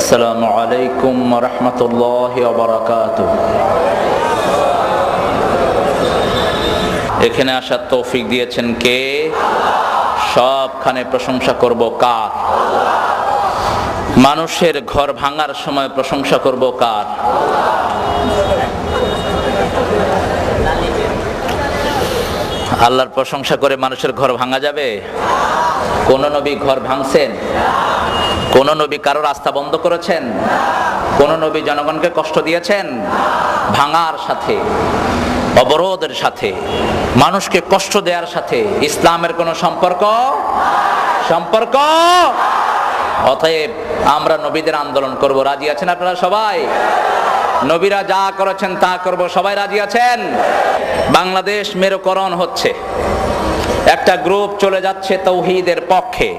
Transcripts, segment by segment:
আসসালামু আলাইকুম ওয়া রাহমাতুল্লাহি ওয়া বারাকাতুহু। এখানে আসার তৌফিক দিয়েছেন কে? সবখানে প্রশংসা করব কার? মানুষের ঘর ভাঙার সময় প্রশংসা করব কার? আল্লাহর প্রশংসা করে মানুষের ঘর ভাঙা যাবে? কোন নবী ঘর ভাঙছেন? কোন নবী কারো রাস্তা বন্ধ করেছেন? কোন নবী জনগণকে কষ্ট দিয়েছেন? ভাঙার সাথে, অবরোধের সাথে, মানুষকে কষ্ট দেওয়ার সাথে ইসলামের কোনো সম্পর্ক? অতএব আমরা নবীদের আন্দোলন করব। রাজি আছেন আপনারা সবাই? নবীরা যা করেছেন তা করব, সবাই রাজি আছেন? বাংলাদেশ মেরুকরণ হচ্ছে, একটা গ্রুপ চলে যাচ্ছে তৌহিদের পক্ষে,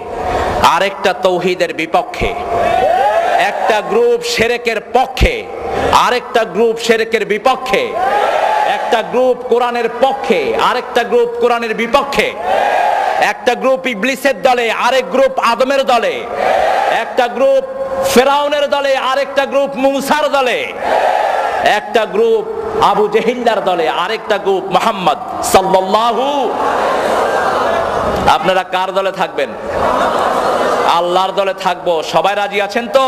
আরেকটা তৌহিদের বিপক্ষে। একটা গ্রুপ শিরকের পক্ষে, আরেকটা গ্রুপ শিরকের বিপক্ষে। একটা গ্রুপ কোরআনের পক্ষে, আরেকটা গ্রুপ কোরআনের বিপক্ষে। একটা গ্রুপ ইবলিসের দলে, আরেক গ্রুপ আদমের দলে। একটা গ্রুপ ফেরাউনের দলে, আরেকটা গ্রুপ মুসার দলে। একটা গ্রুপ আবু জেহিল্লার দলে, আরেকটা গ্রুপ মুহাম্মদ সাল্লাল্লাহু। আপনারা কার দলে থাকবেন? আল্লাহর দলে থাকবো। সবাই রাজি আছেন তো?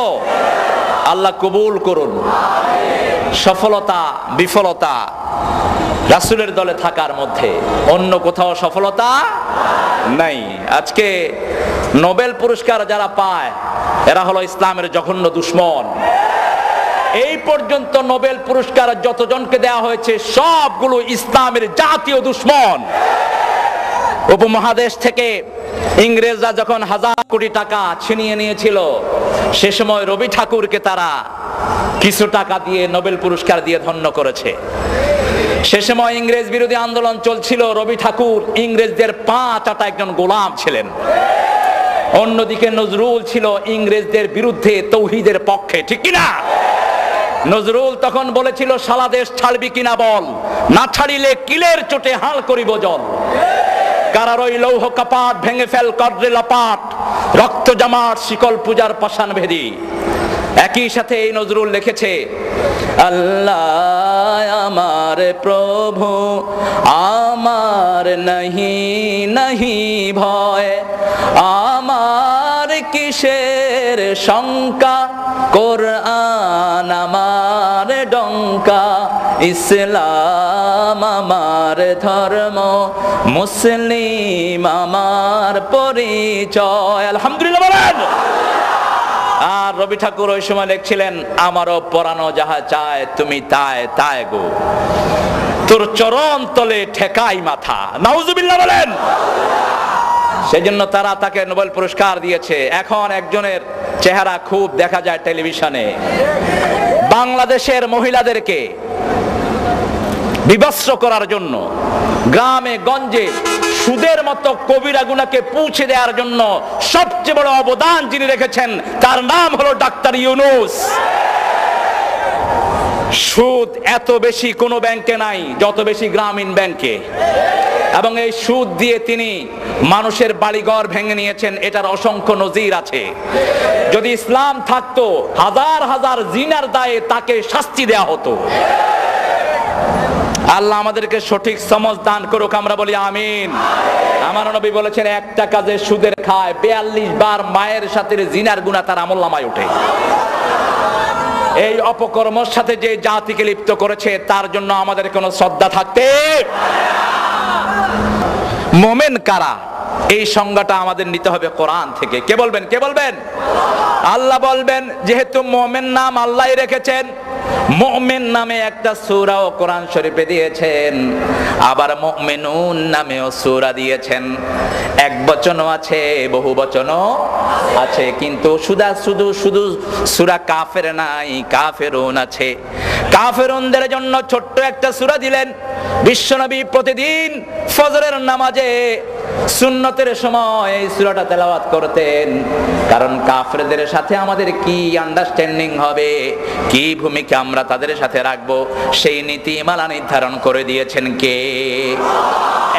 আল্লাহ কবুল করুন। সফলতা বিফলতা রাসূলের দলে থাকার মধ্যে, অন্য কোথাও সফলতা নাই। আজকে নোবেল পুরস্কার যারা পায় এরা হলো ইসলামের জঘন্য দুশমন। এই পর্যন্ত নোবেল পুরস্কার যতজনকে দেওয়া হয়েছে সবগুলো ইসলামের জাতীয় দুশমন। উপমহাদেশ থেকে ইংরেজরা যখন 1000 কোটি টাকা ছিনিয়ে নিয়েছিল, সে সময় রবি ঠাকুরকে তারা কিছু টাকা দিয়ে নোবেল পুরস্কার দিয়ে ধন্য করেছে। সে সময় ইংরেজ বিরোধী আন্দোলন চলছিল, রবি ঠাকুর ইংরেজদের পা চাটা একজন গোলাম ছিলেন। অন্যদিকে নজরুল ছিল ইংরেজদের বিরুদ্ধে তৌহিদের পক্ষে, ঠিক কিনা? নজরুল তখন বলেছিল, সারা দেশ ছাড়বি কিনা বল, না ছাড়িলে কিলের চোটে হাল করিব জল। কারার ওই লৌহ কাপাট ভেঙে ফেল কর্রে লাপাট, রক্ত জামাট শিকল পূজার পাষাণ ভেদি। একই সাথে এই নজরুল লিখেছে, আল্লাহ আমার প্রভু আমার নাহি নাহি ভয়, আমার কিসের শঙ্কা, কোরআন আমার ডঙ্কা, ইসলাম আমার ধর্ম, মুসলিম আমার পরিচয়। আলহামদুলিল্লাহ বলেন। আর রবি ঠাকুর ওই সময় লিখছিলেন, আমারও পরানো যাহা চায় তুমি তাই তাই গো, তোর চরণ তলে ঠেকাই মাথা। নাউজুবিল্লাহ বলেন। সেজন্য তারা তাকে নোবেল পুরস্কার দিয়েছে। এখন একজনের চেহারা খুব দেখা যায় টেলিভিশনে, বাংলাদেশের মহিলাদেরকে বিভৎস করার জন্য, গ্রামে গঞ্জে সুদের মতো কবিরা গুনাহকে পৌঁছে দেওয়ার জন্য সবচেয়ে বড় অবদান যিনি রেখেছেন তার নাম হলো ডাক্তার ইউনূস। সুদ এত বেশি কোনো ব্যাংকে নাই যত বেশি গ্রামীণ ব্যাংকে, এবং এই সুদ দিয়ে তিনি মানুষের বাড়িঘর ভেঙে নিয়েছেন। এটার অসংখ্য নজির আছে। যদি ইসলাম থাকতো, হাজার হাজার জিনার দায়ে তাকে শাস্তি দেয়া হতো। আল্লাহ আমাদেরকে সঠিক সমঝ দান করুক, আমরা বলি আমিন। আমার নবী বলেছেন, একটা কাজে সুদের খায় 42 বার মায়ের সাথে জিনার গুনাহ তার আমলনামায় ওঠে। এই অপকর্মের সাথে যে জাতিকে লিপ্ত করেছে তার জন্য আমাদের কোনো শ্রদ্ধা থাকতে। মুমিন কারা, এই সংজ্ঞাটা আমাদের নিতে হবে কোরআন থেকে। কে বলবেন? কে বলবেন? আল্লাহ বলবেন। যেহেতু মুমিন নাম আল্লাহই রেখেছেন, মুমিন নামে একটা সূরাও কোরআন শরীফে দিয়েছেন, আবার মুমিনুন নামেও সূরা দিয়েছেন। এক বচনও আছে, বহু বচনও আছে, কিন্তু শুধু সূরা কাফের নাই, কাফেরুন আছে। কাফেরুনদের জন্য ছোট্ট একটা সূরা দিলেন। বিশ্বনবী প্রতিদিন ফজরের নামাজে সুন্নতের সময় এই সূরাটা তেলাওয়াত করতেন, কারণ কাফেরদের সাথে আমাদের কি আন্ডারস্ট্যান্ডিং হবে, কি ভূমিকা আমরা তাদের সাথে রাখবো, সেই নীতিমালা নির্ধারণ করে দিয়েছেন কে?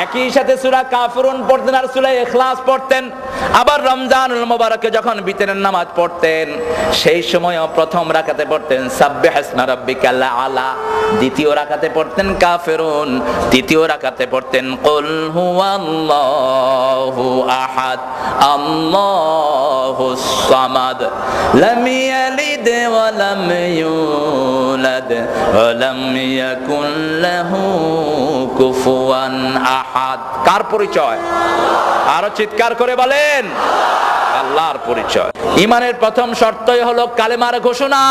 একই সাথে সূরা কাফিরুন পড়তেন আর সূরা ইখলাস পড়তেন। আবার রমজানুল মুবারকে যখন বিতরের নামাজ পড়তেন, সেই সময়ও প্রথম রাকাতে পড়তেন সাব্বিহিসমা রাব্বিকাল আলা, দ্বিতীয় রাকাতে পড়তেন কাফিরুন, তৃতীয় রাকাতে পড়তেন কুল হুয়াল্লাহু আহাদ আল্লাহুস সামাদ লাম ইয়ালিদ ওয়া লাম ইউলাদ ওয়া লাম ইয়াকুল লাহু কুফুয়ান আহাদ। কার পরিচয়? আরো চিৎকার করে বলেন, আল্লাহর পরিচয়। ঈমানের প্রথম শর্তই হলো কালেমার ঘোষণা।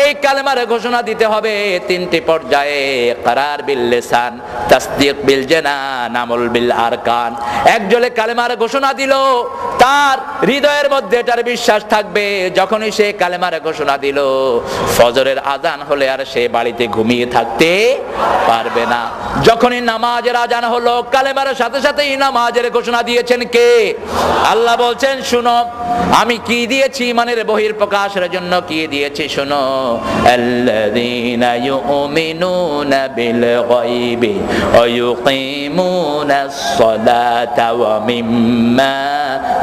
এই কালেমার ঘোষণা দিতে হবে তিনটি পর্যায়ে, ইকরার বিল লিসান, তাসদীক বিল জানান, আমল বিল আরকান। একজনে কালেমার ঘোষণা দিল, তার হৃদয়ের মধ্যে এটার বিশ্বাস থাকবে, যখনই সে কালেমার ঘোষণা দিল, ফজরের আজান হলে আর সে বাড়িতে ঘুমিয়ে থাকতে পারবে না। যখনই নামাজের আজান হলো, কালেমার সাথে সাথেই নামাজের ঘোষণা দিয়েছেন কে? আল্লাহ বলছেন, শুনো আমি কি দিয়েছি, ঈমানের বহিঃপ্রকাশের জন্য কি দিয়েছি শুনো। আল্লাযীনা ইউমিনুনা বিল গায়বি ওয়া ইউকিমুনাস সালাতা ওয়া মিম্মা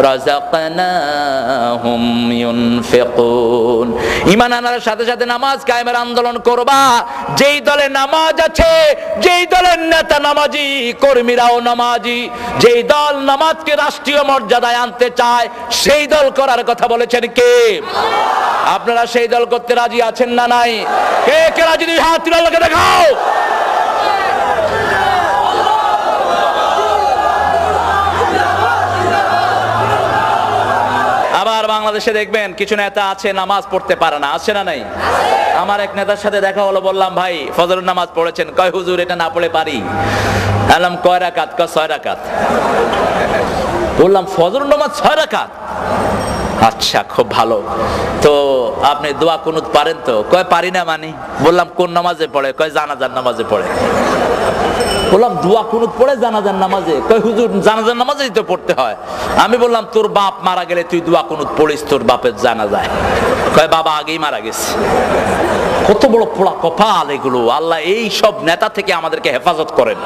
রাযাকনাহুম ইউনফিকুন। ঈমান আনার সাথে সাথে নামাজ কায়েমের আন্দোলন করবা। যেই দলে নামাজ আছে, যেই দলের নেতা নামাজি, কর্মীরাও নামাজি, যেই দল নামাজকে রাষ্ট্রীয় মর্যাদায় আনতে চায়, সেই দল করার কথা বলেছেন কে? আপনারা সেই দল করতে রাজি আছেন না নাই? কে কে রাজি? দুই হাত তুলে আল্লাহকে দেখাও। আবার বাংলাদেশে দেখবেন কিছু নেতা আছে নামাজ পড়তে পারে না, আছে না নাই? আমার এক নেতার সাথে দেখা হলো, বললাম ভাই ফজরের নামাজ পড়েছেন? কয় হুজুর এটা না পড়ে পারি। বললাম কয় রাকাত? কয় 6 রাকাত। বললাম ফজরের নামাজ 6 রাকাত? আচ্ছা খুব ভালো, তো আপনি দোয়া কুনুত পারেন তো? কয় পারি না। মানে বললাম কোন নামাজে পড়ে? কয় জানাজার নামাজে পড়ে। বললাম দোয়া কুনুত পড়ে জানাজার নামাজে? কয় হুজুর জানাজার নামাজেই তো পড়তে হয়। আমি বললাম তোর বাপ মারা গেলে তুই দোয়া কুনুত পড়িস তোর বাপের জানাজায়? কয় বাবা আগেই মারা গেছে। কত বড় পোড়া কপাল এগুলো! আল্লাহ এই সব নেতা থেকে আমাদেরকে হেফাজত করেন।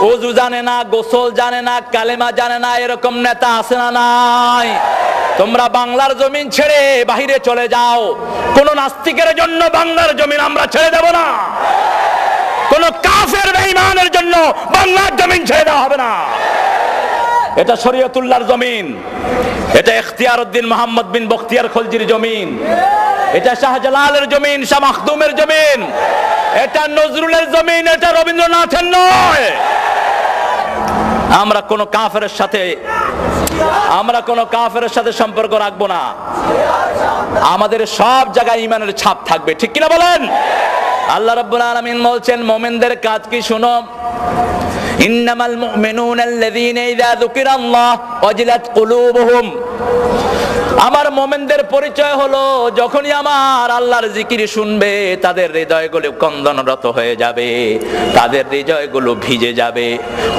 ওযু জানে না, গোসল জানে না, কালেমা জানে না, এরকম নেতা আছে না নাই? তোমরা বাংলার জমিন ছেড়ে বাহিরে চলে যাও, কোন নাস্তিকের জন্য বাংলার জমিন আমরা ছেড়ে দেব না। কোন কাফের বেঈমানের জন্য বাংলার জমিন ছেড়ে দেওয়া হবে না। এটা শরীয়তুল্লাহর জমিন, এটা ইখতিয়ার উদ্দিন মোহাম্মদ বিন বখতিয়ার খলজির জমিন, এটা শাহজালালের জমিন, শাহ মাখদুমের জমিন, এটা নজরুলের জমিন, এটা রবীন্দ্রনাথের নয়। আমরা কোন কাফেরের সাথে সম্পর্ক রাখবো না। আমাদের সব জায়গায় ঈমানের ছাপ থাকবে, ঠিক কিনা বলেন? আল্লাহ রাব্বুল আলামিন বলছেন মুমিনদের কাজ কি শুনো। ইন্নামাল মুমিনুনা আল্লাযীনা ইযা যুকিরাল্লাহ ওয়াজিলাত কুলুবুহুম। আমার মুমিনদের পরিচয় হলো যখনই আমার আল্লাহর জিকির শুনবে, তাদের হৃদয়গুলো কন্দনরত হয়ে যাবে, তাদের হৃদয়গুলো ভিজে যাবে।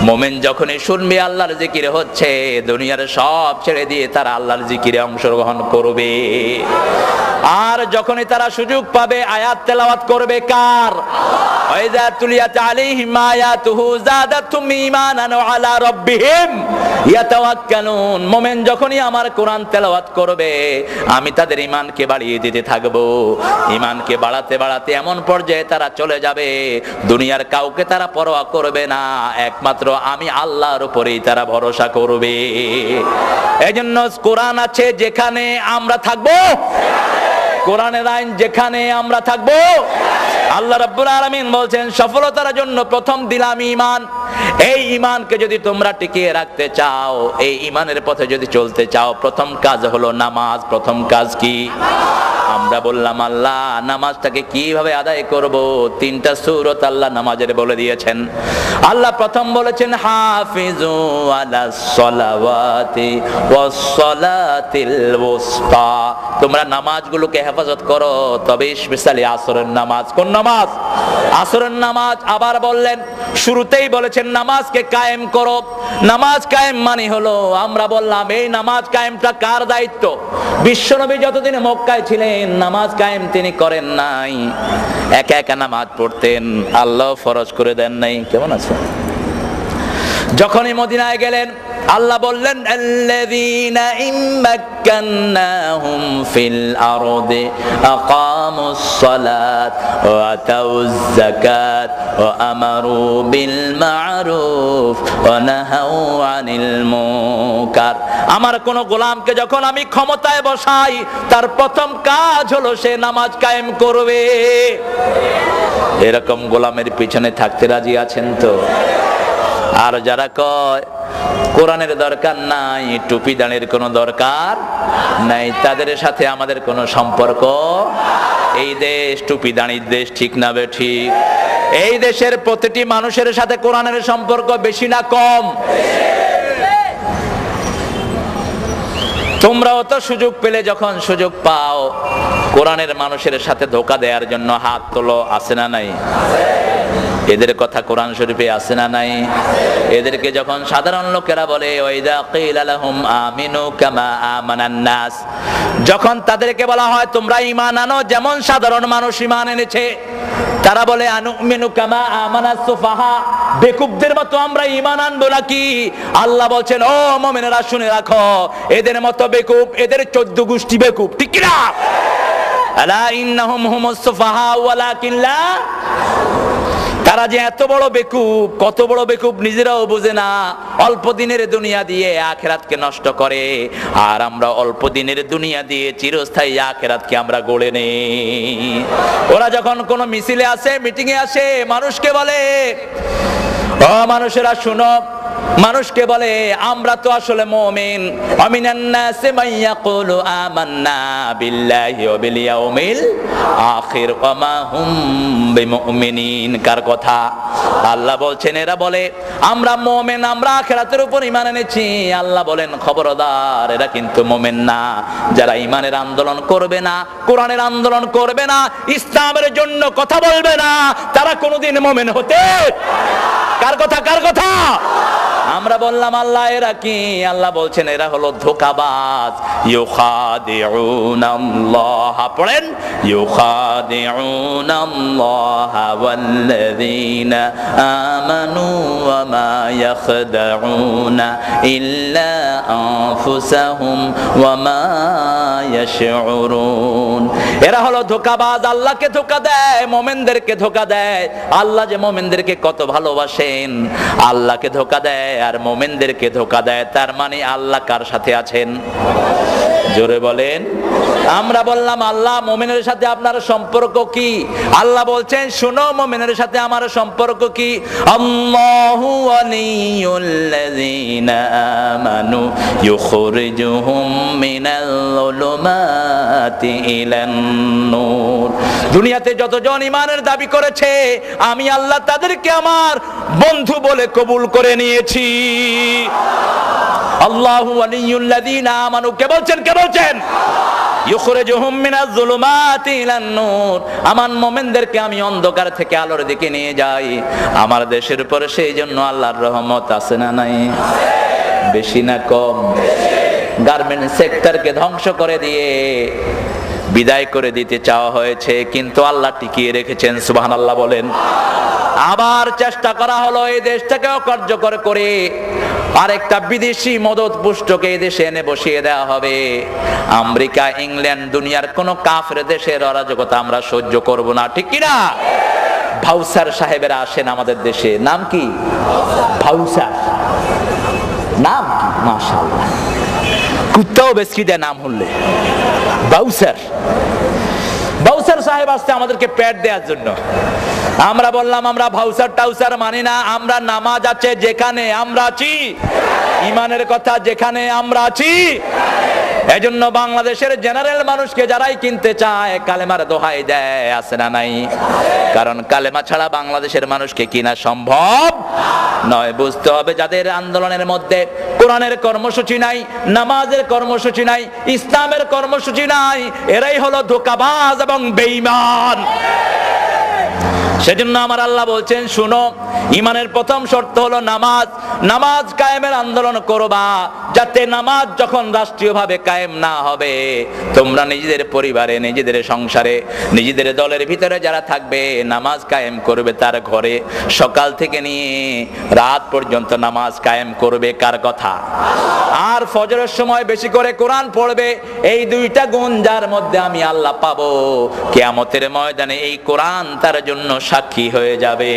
মুমিন যখনই শুনবে আল্লাহর জিকির হচ্ছে, দুনিয়ার সব ছেড়ে দিয়ে তারা আল্লাহর জিকিরে অংশগ্রহণ করবে। আর যখনই তারা সুযোগ পাবে আয়াত তেলাওয়াত করবে কার? ওয়াইযা তুলিয়াত আলাইহিম আয়াতুহু যাদাতুহুম ঈমানান ওয়া আলা রাব্বিহিম ইয়াতাওয়াক্কালুন। মুমিন যখনই আমার কোরআন তেলাওয়াত করবে, আমি তাদের ঈমানকে বাড়িয়ে দিতে থাকবো। ঈমানকে বাড়াতে বাড়াতে এমন পর্যায়ে তারা চলে যাবে, দুনিয়ার কাউকে তারা পরোয়া করবে না, একমাত্র আমি আল্লাহর উপরেই তারা ভরসা করবে। এজন্য কোরআন আছে যেখানে আমরা থাকবো, কোরআনের আইন যেখানে আমরা থাকবো। আল্লাহ রাব্বুল আলামিন বলছেন সফলতার জন্য প্রথম দিলাম ঈমান। এই ঈমানকে যদি তোমরা টিকিয়ে রাখতে চাও, এই ঈমানের পথে যদি চলতে চাও, প্রথম কাজ হলো নামাজ। প্রথম কাজ কি? আমরা বললাম আল্লাহ নামাজটাকে কিভাবে আদায় করব? তিনটা সূরত আল্লাহ নামাজের বলে দিয়েছেন। আল্লাহ প্রথম বলেছেন হাফিজু আলাস সালাওয়াতি ওয়াস সালাতিল উসতা, তোমরা নামাজগুলোকে হেফাজত করো, তবে স্পেশালি আসরের নামাজ। কোন নামাজ? আসরের নামাজ। আবার বললেন, শুরুতেই বলেছেন নামাজকে কায়েম করো। নামাজ কায়েম মানে হলো, আমরা বললাম এই নামাজ কায়েমটা কার দায়িত্ব? বিশ্বনবী যতদিন মক্কায় ছিলেন নামাজ কায়েম তিনি করেন নাই, একা একা নামাজ পড়তেন, আল্লাহ ফরজ করে দেন নাই। কেমন আছে? যখনই মদিনায় গেলেন আল্লাহ বললেন আল্লাযীনা ইম্মাক্কান্নাহুম ফিল আরদি আকামুস সালাত ওয়া আতাউয যাকাত ওয়া আমারু বিল মা'রুফ ওয়া নাহাউ আনিল মুনকার। আমার কোন গোলামকে যখন আমি ক্ষমতায় বসাই তার প্রথম কাজ হলো সে নামাজ কায়েম করবে। এরকম গোলামের পিছনে থাকতে রাজি আছেন তো? আর যারা কয় কোরআনের দরকার নাই, টুপি দাঁড়ের কোনো দরকার নাই, তাদের সাথে আমাদের কোনো সম্পর্ক। এই দেশ টুপি দাঁড়ির দেশ, ঠিক না বেঠিক? এই দেশের প্রতিটি মানুষের সাথে কোরআনের সম্পর্ক বেশি না কম? তোমরাও তো সুযোগ পেলে যখন সুযোগ পাও কোরআনের মানুষের সাথে ধোঁকা দেওয়ার জন্য হাত তোলো, আছে না নাই? এদের কথা কোরআন শরীফে আছে না নাই? এদেরকে যখন সাধারণ লোকেরা বলে ওয়াইদা কিলা লাহুম আমিনু কামা আমানান নাস, যখন তাদেরকে বলা হয় তোমরা ঈমান আনো যেমন সাধারণ মানুষ ঈমান এনেছে, তারা বলে আনুমিনু কামা আমানাস সুফাহা, বেকুবদের মতো আমরা ঈমান আনবো নাকি? আল্লাহ বলছেন ও মুমিনেরা শুনে রাখো, এদের মতো বেকুব, এদের 14 গোষ্ঠী বেকুব, ঠিক কি না? আলা ইন্নাহুম হুমুস সুফাহা ওয়ালাকিন লা, তারা যে এত বড় বেকুব, কত বড় বেকুব নিজেরাও বোঝে না। অল্প দিনের দুনিয়া দিয়ে আখিরাতকে নষ্ট করে, আর আমরা অল্প দিনের দুনিয়া দিয়ে চিরস্থায়ী আখিরাতকে আমরা গড়ে নেই। ওরা যখন কোনো মিছিলে আসে, মিটিং এ আসে, মানুষকে বলে ও মানুষেরা শুনো, মানুষকে বলে আমরা তো আসলে মুমিন, আমিনান নাসি মান ইয়াকুলু আমান্না বিল্লাহি ওয়া বিল ইয়াউমিল আখির ওয়া মা হুম বিমুমিনিন। কার কথা? আল্লাহ বলছেন এরা বলে আমরা মুমিন, আমরা আখিরাতের উপর ঈমান এনেছি। আল্লাহ বলেন খবরদার, এরা কিন্তু মুমিন না। যারা ঈমানের আন্দোলন করবে না, কোরআনের আন্দোলন করবে না, ইসলামের জন্য কথা বলবে না, তারা কোনোদিন মুমিন হতে। কার কথা? কার কথা? আমরা বললাম আল্লাহ এরা কি? আল্লাহ বলছেন এরা হলো ধোঁকাবাজ। ইউখাদিউনাল্লাহ, পড়েন ইউখাদিউনাল্লাহ ওয়াল্লাযীনা আমানু ওয়া মা ইয়াখদাউনা ইল্লা আনফুসাহুম ওয়া মা ইয়াশউরুন। এরা হলো ধোঁকাবাজ, আল্লাহকে ধোঁকা দেয়, মুমিনদেরকে ধোঁকা দেয়। আল্লাহ যে মুমিনদেরকে কত ভালোবাসেন, আল্লাহকে ধোঁকা দেয় আর মুমিনদেরকে ধোঁকা দেয়। তার মানে আল্লাহ কার সাথে আছেন? জোরে বলেন। আমরা বললাম আল্লাহ মুমিনের সাথে আপনার সম্পর্ক কি? আল্লাহ বলছেন শুনো মুমিনের সাথে আমার সম্পর্ক কি। আল্লাহু ওয়ালিয়ুল্লাযীনা আমানু ইউখরিজুহুম মিনাল যুলুমাতি ইলান নূর। দুনিয়াতে যতজন ঈমানের দাবি করেছে আমি আল্লাহ তাদেরকে আমার বন্ধু বলে কবুল করে নিয়েছি। আল্লাহু ওয়ালিয়ুল্লাযীনা আমানু, কে বলছেন? কে বলছেন? ইউখরিজুহুম মিনাজ যুলুমাতি ইলান নূর। আমার মুমিনদেরকে আমি অন্ধকার থেকে আলোর দিকে নিয়ে যাই। আমার দেশের উপর সেই জন্য আল্লাহর রহমত আছে না নাই? বেশি না কম? গার্মেন্ট সেক্টরকে ধ্বংস করে দিয়ে বিদায় করে দিতে চাওয়া হয়েছে, কিন্তু আল্লাহ টিকিয়ে রেখেছেন। সুবহানাল্লাহ বলেন। আবার চেষ্টা করা হলো এই দেশটাকেও কার্যকর করে আরেকটা বিদেশি মদত পুষ্টকে এই দেশে এনে বসিয়ে দেওয়া হবে। আমেরিকা, ইংল্যান্ড, দুনিয়ার কোন কাফের দেশের অরাজকতা আমরা সহ্য করব না, ঠিক কি না? ভাউসার সাহেবেরা আসেন আমাদের দেশে। নাম কি? ভাউসার। নাম কি? মাশাআল্লাহ, কুত্তাও বেশি দেয় নাম হলে। ভাউসার, ভাউসার সাহেব আসছে আমাদেরকে প্যাড দেওয়ার জন্য। আমরা বললাম আমরা ভাউসার টাউসার মানি না। আমরা নামাজ আছে যেখানে আমরা আছি, ঈমানের কথা যেখানে আমরা আছি, এজন্য বাংলাদেশের জেনারেল মানুষকে যারাই কিনতে চায় কালেমার দোহাই দেয়, আছে না নাই? কারণ কালেমা ছাড়া বাংলাদেশের মানুষকে কিনা সম্ভব নয়। বুঝতে হবে যাদের আন্দোলনের মধ্যে কোরআনের কর্মসূচি নাই, নামাজের কর্মসূচি নাই, ইসলামের কর্মসূচি নাই, এরাই হলো ধোঁকাবাজ এবং বেঈমান। সেজন্য আমার আল্লাহ বলছেন, শুনো, ঈমানের প্রথম শর্ত হলো নামাজ। নামাজ কায়েমের আন্দোলন করবা, যাতে নামাজ যখন রাষ্ট্রীয়ভাবে কায়েম না হবে, তোমরা নিজেদের পরিবারে, নিজেদের সংসারে, নিজেদের দলের ভিতরে যারা থাকবে নামাজ কায়েম করবে তার ঘরে সকাল থেকে নিয়ে রাত পর্যন্ত নামাজ কায়েম করবে। কার কথা? আর ফজরের সময় বেশি করে কোরআন পড়বে। এই দুইটা গুণ যার মধ্যে আমি আল্লাহ পাবো, কিয়ামতের ময়দানে এই কোরআন তার জন্য সাক্ষী হয়ে যাবে।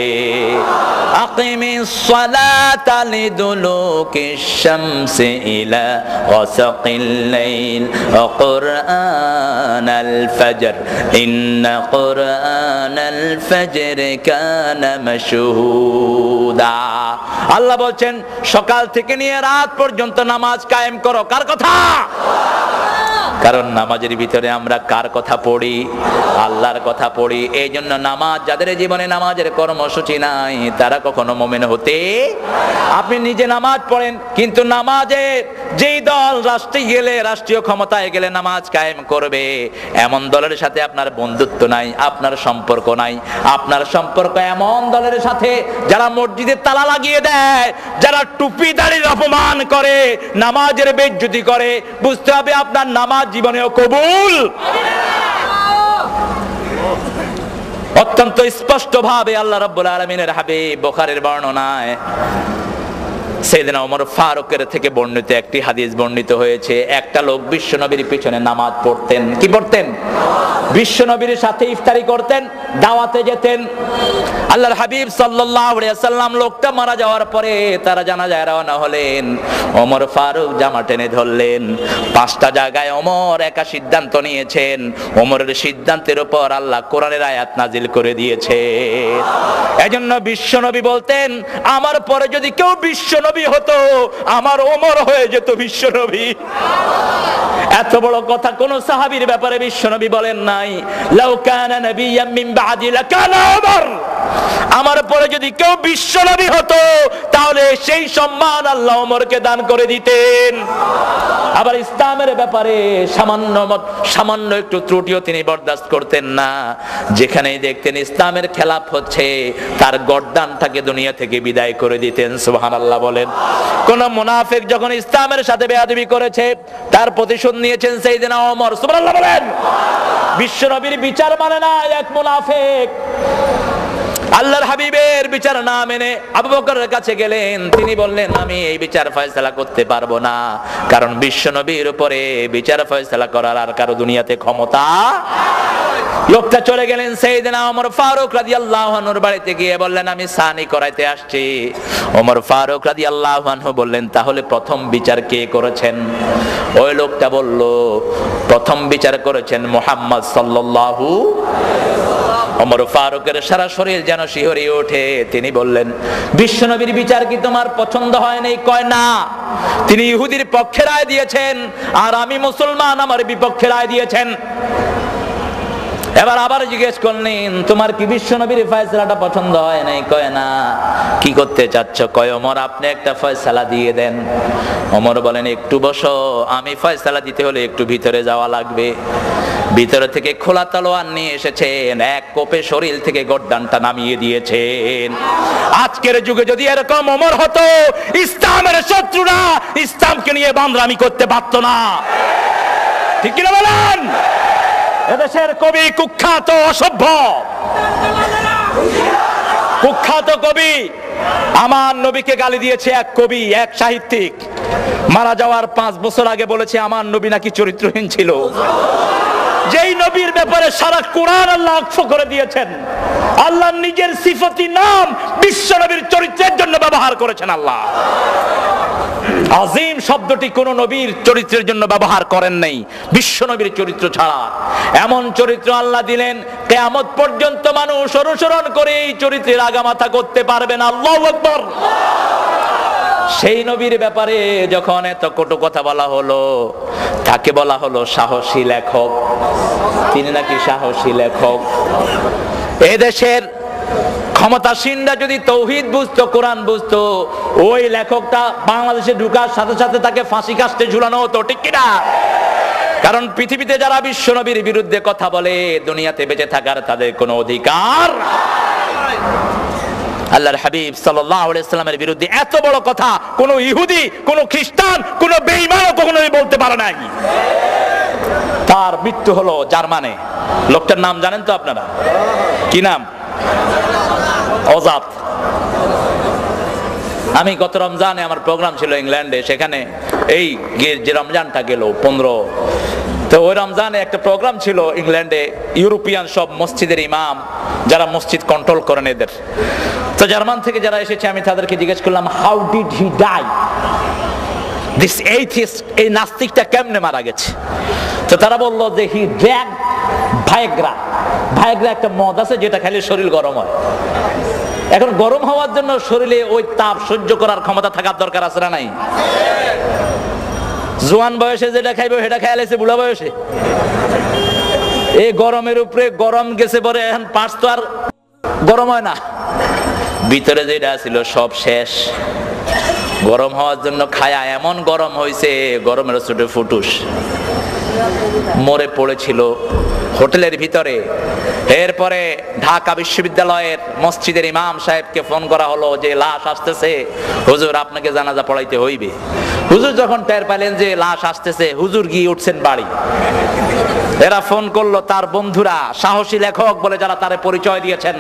আকিমিস সালাতা লিদুলুকিশ শামসি ইলা গাসাকিল লাইল ওয়া কুরআনাল ফাজর ইন্না কুরআনাল ফাজর কানা মাশহুদা। আল্লাহ বলছেন সকাল থেকে নিয়ে রাত পর্যন্ত নামাজ কায়েম করো। কার কথা? কারণ নামাজের ভিতরে আমরা কার কথা পড়ি? আল্লাহর কথা পড়ি। এই জন্য নামাজ, যাদের জীবনে নামাজের কর্মসূচি নাই তারা কখনো মুমিন হতে, আপনি নিজে নামাজ পড়েন কিন্তু নামাজে যেই দল রাষ্ট্রে গেলে, রাষ্ট্রীয় ক্ষমতায় গেলে নামাজ কায়েম করবে, এমন দলের সাথে আপনার বন্ধুত্ব নাই, আপনার সম্পর্ক নাই। আপনার সম্পর্ক এমন দলের সাথে যারা মসজিদের তালা লাগিয়ে দেয়, যারা টুপি দাড়ির অপমান করে, নামাজের বেইজ্জতি করে। বুঝতে হবে আপনার নামাজ জীবনেও কবুল। অত্যন্ত স্পষ্ট ভাবে আল্লাহ রাব্বুল আলামিনের হাবিব বুখারীর বর্ণনায় সাইয়েদনা ওমর ফারুকের থেকে বর্ণিত একটি হাদিস বর্ণিত হয়েছে। একটা লোক বিশ্বনবীর পিছনে নামাজ পড়তেন। কি পড়তেন? বিশ্বনবীর সাথে ইফতারি করতেন, দাওয়াতে যেতেন। আল্লাহর হাবিব সাল্লাল্লাহু আলাইহি ওয়াসাল্লাম লোকটা মারা যাওয়ার পরে তারা জানাজায় রওনা হলেন। ওমর ফারুক জামা টেনে ধরলেন। 5টা জায়গায় ওমর একা সিদ্ধান্ত নিয়েছেন। ওমরের সিদ্ধান্তের উপর আল্লাহ কোরআনের আয়াত নাজিল করে দিয়েছে। এজন্য বিশ্বনবী বলতেন, আমার পরে যদি কেউ বিশ্বনবী হতো, আমার ওমর হয়ে যেত বিশ্বনবী। এত বড় কথা কোন সাহাবীর ব্যাপারে বিশ্বনবী বলেন নাই। লাউ কানা নাবিয়্যাম মিন বাদি লাকানা ওমর। আমার পরে যদি কেউ বিশ্বনবী হতো তাহলে সেই সম্মান আল্লাহ ওমরকে দান করে দিতেন। আবার ইসলামের ব্যাপারে সামান্য একটু ত্রুটিও তিনি বরদাস্ত করতেন না। যেখানেই দেখতেন ইসলামের খেলাফ হচ্ছে, তার গর্দানটাকে দুনিয়া থেকে বিদায় করে দিতেন। সুবহানাল্লাহ বলেন। কোন মুনাফিক যখন ইসলামের সাথে বেয়াদবি করেছে, তার প্রতিশোধ নিয়েছেন সাইয়েদনা ওমর। সুবহানাল্লাহ বলেন। বিশ্বনবীর বিচার মানে না এক মুনাফিক। আল্লাহর হাবিবের বিচার না মেনে আবু বকরের কাছে গেলেন। তিনি বললেন, আমি এই বিচার ফয়সালা করতে পারবো না, কারণ বিশ্বনবীর উপরে বিচার ফয়সালা করার আর কারো দুনিয়াতে ক্ষমতা। লোকটা চলে গেলেন সাইয়েদনা ওমর ফারুক রাদিয়াল্লাহু আনহুর বাড়িতে গিয়ে বললেন, আমি সানি করাইতে আসছি। ওমর ফারুক রাদিয়াল্লাহু আনহু বললেন, তাহলে প্রথম বিচার কে করেছেন? ওই লোকটা বলল, প্রথম বিচার করেছেন মুহাম্মদ সাল্লাল্লাহু। ওমর ফারুকের সারা শরীর যেন শিহরিয়ে ওঠে। তিনি বললেন, বিশ্বনবীর বিচার কি তোমার পছন্দ হয় নাই? কয় না, তিনি ইহুদির পক্ষে রায় দিয়েছেন আর আমি মুসলমান, আমার বিপক্ষে রায় দিয়েছেন। এবার আবার জিজ্ঞেস করলেন, তোমার কি বিশ্বনবীর ফয়সালাটা পছন্দ হয় নাই? কয় না। কি করতে চাচ্ছ? কয়, ওমর আপনি একটা ফয়সালা দিয়ে দেন। ওমর বলেন, একটু বসো, আমি ফয়সালা দিতে হলে একটু ভিতরে যাওয়া লাগবে। ভিতরে থেকে খোলা তলোয়ার নিয়ে এসেছেন, এক কোপে শরীর থেকে গর্দানটা নামিয়ে দিয়েছেন। আজকের যুগে যদি এরকম ওমর হতো, ইসলামের শত্রুরা ইসলামকে নিয়ে বান্দরামি করতে পারত না। ঠিক কিনা বলেন? এদেশের কবি কুখ্যাত অসভ্য, কুখ্যাত কবি, আমার নবীকে গালি দিয়েছে এক কবি, এক সাহিত্যিক। মারা যাওয়ার 5 বছর আগে বলেছে আমার নবী নাকি চরিত্রহীন ছিল। যেই নবীর ব্যাপারে সারা কোরআন আল্লাহ অক্ষ করে দিয়েছেন। আল্লাহ নিজের সিফতি নাম বিশ্ব নবীর চরিত্রের জন্য ব্যবহার করেছেন। আল্লাহ আজিম শব্দটি কোন নবীর চরিত্রের জন্য ব্যবহার করেন নাই, বিশ্ব নবীর চরিত্র ছাড়া। এমন চরিত্র আল্লাহ দিলেন, কিয়ামত পর্যন্ত মানুষ অনুসরণ করে এই চরিত্রের আগামাথা করতে পারবে না। আল্লাহু আকবার। সেই নবীর ব্যাপারে যখন এত কটু কথা বলা হলো, তাকে বলা হলো সাহসী লেখক। তিনি নাকি সাহসী লেখক। এদেশের ক্ষমতাসীনরা যদি তৌহিদ বুঝতো, কোরআন বুঝতো, ওই লেখকটা বাংলাদেশে ঢুকার সাথে সাথে তাকে ফাঁসি কাস্টে ঝুলানো হতো, ঠিক কিনা? কারণ পৃথিবীতে যারা বিশ্ব নবীর বিরুদ্ধে কথা বলে, দুনিয়াতে বেঁচে থাকার তাদের কোনো অধিকার। আল্লাহর হাবিব সাল্লাল্লাহু আলাইহি সাল্লামের বিরুদ্ধে এত বড় কথা কোন ইহুদি, কোন খ্রিস্টান, কোন বেঈমানও কখনোই বলতে পারে নাই। তার মৃত্যু হলো জার্মানে। লোকটার নাম জানেন তো আপনারা? কি নাম? অজাত। আমি গত রমজানে আমার প্রোগ্রাম ছিল ইংল্যান্ডে, সেখানে এই যে রমজানটা গেল 15, তো ওই রমজানে একটা প্রোগ্রাম ছিল ইংল্যান্ডে, ইউরোপিয়ান সব মসজিদের ইমাম যারা মসজিদ কন্ট্রোল করেন এদের। তো জার্মান থেকে যারা এসেছে আমি তাদেরকে জিজ্ঞেস করলাম, how did he die? This atheist, এই নাস্তিকটা কেমনে মারা গেছে? তো তারা বললো যে হি ড্রাগ ভাইগ্রা। ভাইগ্রা একটা মদ আছে যেটা খেলে শরীর গরম হয়। এখন গরম হওয়ার জন্য শরীরে ওই তাপ সহ্য করার ক্ষমতা থাকার দরকার আছে না নাই? জোয়ান বয়সে যেটা খাইবে সেটা খেয়ালেছে বুড়া বয়সে। এই গরমের উপরে গরম গেছে পরে এখন পার্স তো আর গরম হয় না, ভিতরে যেটা ছিল সব শেষ। গরম হওয়ার জন্য খায়া এমন গরম হয়েছে, গরমের ছোটে ফুটুস মরে পড়েছিল হোটেলের ভিতরে। এরপরে ঢাকা বিশ্ববিদ্যালয়ের মসজিদের ইমাম সাহেবকে ফোন করা হলো যে লাশ আসতেছে, হুজুর আপনাকে জানাজা পড়াইতে হইবে। হুজুর যখন টের পেলেন যে লাশ আসতেছে, হুজুর গিয়ে উঠছেন বাড়ি। এরা ফোন করলো তার বন্ধুরা, সাহসী লেখক বলে যারা তারে পরিচয় দিয়েছেন,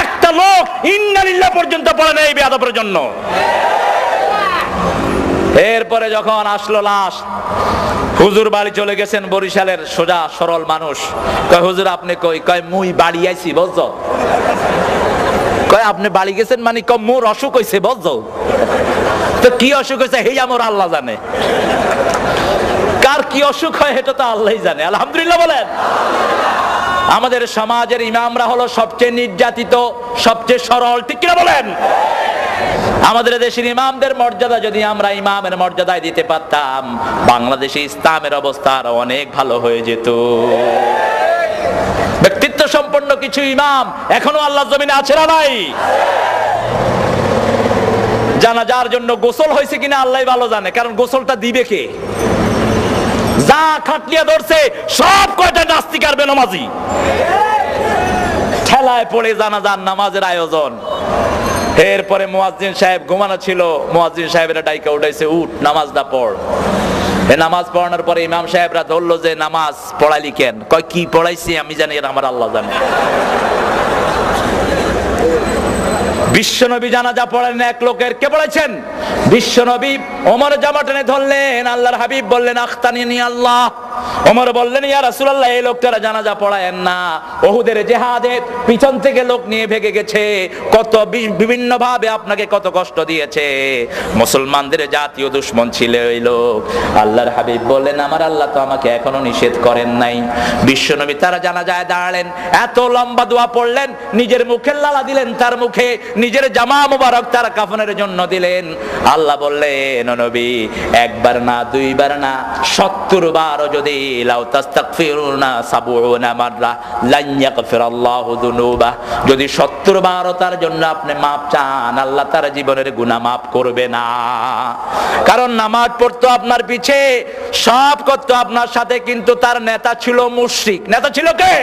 একটা লোক ইন্না লিল্লাহ পর্যন্ত পড়ে নেই বেয়াদবের জন্য। এরপরে যখন আসলো লাশ, হুজুর বাড়ি চলে গেছেন, বরিশালের সোজা সরল মানুষ। কয় হুজুর আপনি কই? কয় মুই বাড়ি আইছি বুঝছো। কয় আপনি বাড়ি গেছেন মানে? কয় মোর অসুখ হইছে বুঝছো। তো কি অসুখ হয়েছে হেই আমার আল্লাহ জানে। কার কি অসুখ হয় এটা তো আল্লাহই জানে। আলহামদুলিল্লাহ বলেন। আমাদের সমাজের ইমামরা হলো সবচেয়ে নির্যাতিত, সবচেয়ে সরল, ঠিক কিনা বলেন? আমাদের দেশের ইমামদের মর্যাদা যদি আমরা ইমামের মর্যাদায় দিতে পারতাম, বাংলাদেশে ইসলামের অবস্থা আরো অনেক ভালো হয়ে যেত। ব্যক্তিত্ব সম্পন্ন কিছু ইমাম এখনো আল্লাহর জমিনে আছে না নাই? জানাজার জন্য গোসল হয়েছে কিনা আল্লাহ ভালো জানে, কারণ গোসলটা দিবে কে? যা খাটলিয়া ধরছে সব কয়টা নাস্তিক আর বেনামাজি, ঠেলায় পড়ে জানাজার নামাজের আয়োজন। এরপরে মুয়াজ্জিন সাহেব ঘুমানো ছিল, মুয়াজ্জিন সাহেবেরা ডাইকা উঠাইছে, উঠ নামাজটা পড়। নামাজ পড়ানোর পরে ইমাম সাহেবরা ধরলো যে নামাজ পড়াইলি কেন? কয় কি পড়াইছি আমি জানি, এর আমার আল্লাহ জানে। বিশ্বনবী জানাজা পড়েন এক লোকের, কে পড়াইছেন? বিশ্বনবী। ওমর জামা টেনে ধরলেন, আল্লাহর হাবিব বললেন আখতানিনি আল্লাহ। ওমর বললেন ইয়া রাসূলুল্লাহ, এই লোকটারা জানাজা পড়ায়েন না। ওহুদের জিহাদে পিছন থেকে লোক নিয়ে ভেগে গেছে, কত বিভিন্ন ভাবে আপনাকে কত কষ্ট দিয়েছে, মুসলমানদের জাতীয় দুশমন ছিল এই লোক। আল্লাহর হাবিব বললেন আমার আল্লাহ তো আমাকে এখনো নিষেধ করেন নাই। বিশ্বনবী তারা জানাজায় দাঁড়ালেন, এত লম্বা দোয়া পড়লেন, নিজের মুখের লালা দিলেন তার মুখে, নিজের জামা মুবারক তার কাফনের জন্য দিলেন। আল্লাহ বললেন নবী, একবার না দুইবার না 70 বার যদি লাউ তাস্তাগফিরুনা 70 মাররা লান ইয়াগফিরাল্লাহু যুনুবা, যদি 70 বারও তার জন্য আপনি মাপ চান, আল্লাহ তার জীবনের গুনাহ মাফ করবে না। কারণ নামাজ পড়তো আপনার পিছে, সব করতো আপনার সাথে, কিন্তু তার নেতা ছিল মুশরিক। নেতা ছিল কে?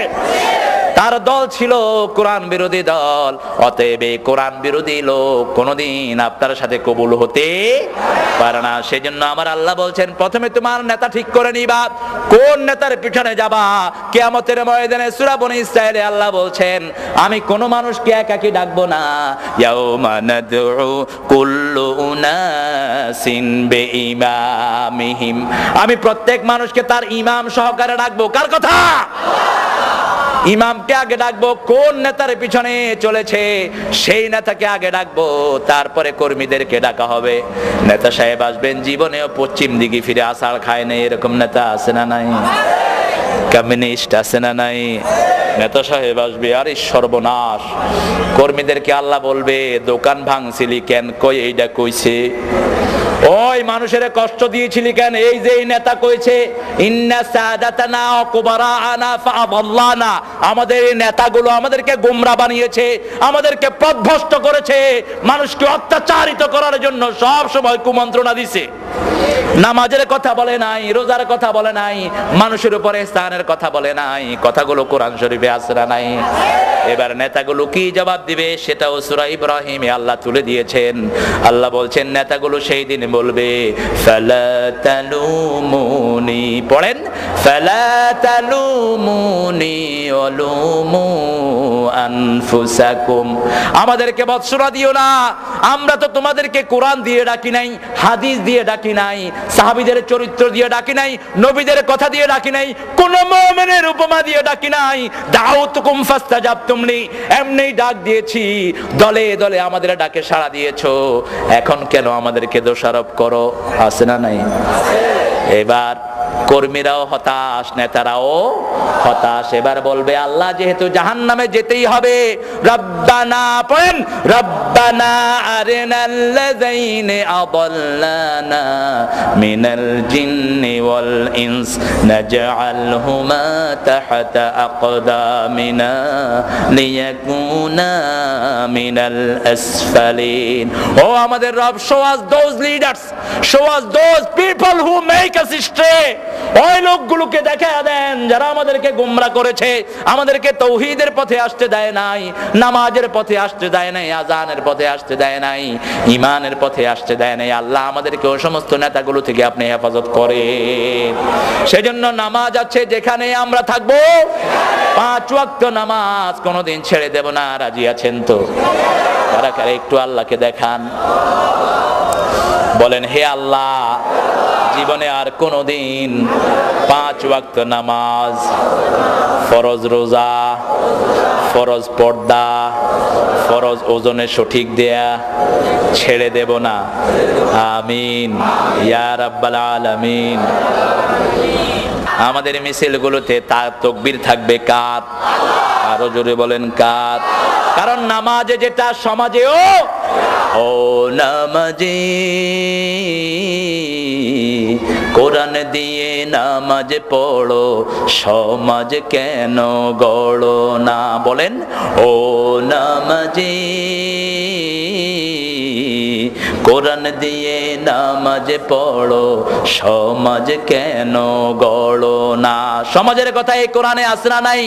তার দল ছিল কোরআন বিরোধী দল। অতএব কোরআন বিরোধী লোক কোনদিন আপনার সাথে কবুল হতে পারে না। সেজন্য আমার আল্লাহ বলছেন প্রথমে তোমার নেতা ঠিক করে নিবা, কোন নেতার পিছনে যাবা। কিয়ামতের ময়দানে সূরা বনী ইসরাঈলে আল্লাহ বলছেন আমি কোন মানুষকে একাকী ডাকবো না। ইয়াউমা নাদউ কুল্লু উনাসিন বিইমামিহিম, আমি প্রত্যেক মানুষকে তার ইমাম সহকারে ডাকবো। কার কথা? ইমামকে আগে ডাকবো, কোন নেতার পিছনে চলেছে সেই নেতাকে আগে ডাকবো, তারপরে কর্মীদেরকে ডাকা হবে। নেতা সাহেব আসবেন, জীবনেও পশ্চিম দিকে ফিরে আষাঢ় খায় না, এরকম নেতা আছে না নাই? কমিউনিস্ট আছে না নাই, নেতা সাহেব আসবে, আরে সর্বনাশ। কর্মীদেরকে আল্লাহ বলবে দোকান ভাঙছিলি কেন? কই এইটা কইছে। ওই মানুষের কষ্ট দিয়েছিলি কেন? এই যে এই নেতা কইছে ইন্না সাদাতানা ওয়া কুবারানা ফাআদাল্লানা, আমাদের এই নেতাগুলো আমাদেরকে গোমরা বানিয়েছে, আমাদেরকে পথভ্রষ্ট করেছে, মানুষকে অত্যাচারিত করার জন্য সব সময় কুমন্ত্রণা দিছে। নামাজের কথা বলে নাই, রোজার কথা বলে নাই, মানুষের উপরে ইহসানের কথা বলে নাই। কথাগুলো কোরআন শরীফে আছে না নাই? এবার নেতাগুলো কি জবাব দিবে সেটাও সূরা ইব্রাহিমে আল্লাহ তুলে দিয়েছেন। আল্লাহ বলছেন নেতাগুলো সেই দিন বলবে ফালা তালুমুনি, পড়েন ফালা তালুমুনি ওয়ালুমু আনফুসাকুম, আমাদেরকে বৎসরা দিও না, আমরা তো তোমাদেরকে কোরআন দিয়ে ডাকি নাই, হাদিস দিয়ে ডাকি নাই, সাহাবীদের চরিত্র দিয়ে ডাকি নাই, নবীদের কথা দিয়ে ডাকি নাই, কোন মুমিনের উপমা দিয়ে ডাকি নাই। দাউতুকুম ফাস্তাজাবতুমনি, এমনি ডাক দিয়েছি, দলে দলে আমাদের ডাকে সাড়া দিয়েছো, এখন কেন আমাদেরকে দোষারোপ করো? আছে না নাই? এবার কর্মীরাও হতাশ, নেতারাও হতাশ। এবার বলবে আল্লাহ যেহেতু জাহান্নামে যেতেই হবে, রব্বানা, পড়েন রব্বানা আরিনাল্লাযাইনি আদাল্লানা মিনাল জিন্নি ওয়াল ইনস নাজআলহুমা তাহতা আকদামিনা লিয়াকুনা মিনাল আসফালিন। ও আমাদের রব, show us those leaders, show us those people who make us stray, ওই লোকগুলোকে দেখায়া দেন যারা আমাদেরকে গোমরা করেছে, আমাদেরকে তৌহিদের পথে আসতে দেয় নাই, নামাজের পথে আসতে দেয় নাই, আজানের পথে আসতে দেয় নাই, ঈমানের পথে আসতে দেয় নাই। আল্লাহ আমাদেরকে ওই সমস্ত নেতাগুলো থেকে আপনি হেফাজত করেন। সেজন্য নামাজ আছে যেখানে আমরা থাকবো, 5 ওয়াক্ত নামাজ কোনোদিন ছেড়ে দেব না। রাজি আছেন তো? কারা কারা একটু আল্লাহকে দেখান, বলেন হে আল্লাহ, জীবনে আর কোনোদিন 5 ওয়াক্ত নামাজ, ফরজ রোজা, ফরজ পর্দা, ফরজ ওজনে সঠিক দেয়া ছেড়ে দেব না। আমিন ইয়া রাব্বাল আলামিন। আমাদের মিছিলগুলোতে তাকবীর থাকবে কার? আরো জোরে বলেন কার? কারণ নামাজে যেটা সমাজেও ও নামাজি, কোরআন দিয়ে নামাজ পড়ো, সমাজ কেন গড়ো না? বলেন ও নামাজি, কোরআন দিয়ে নামাজ পড়ো, সমাজ কেন গড়ো না? সমাজের কথা এই কোরআনে আছে না নাই?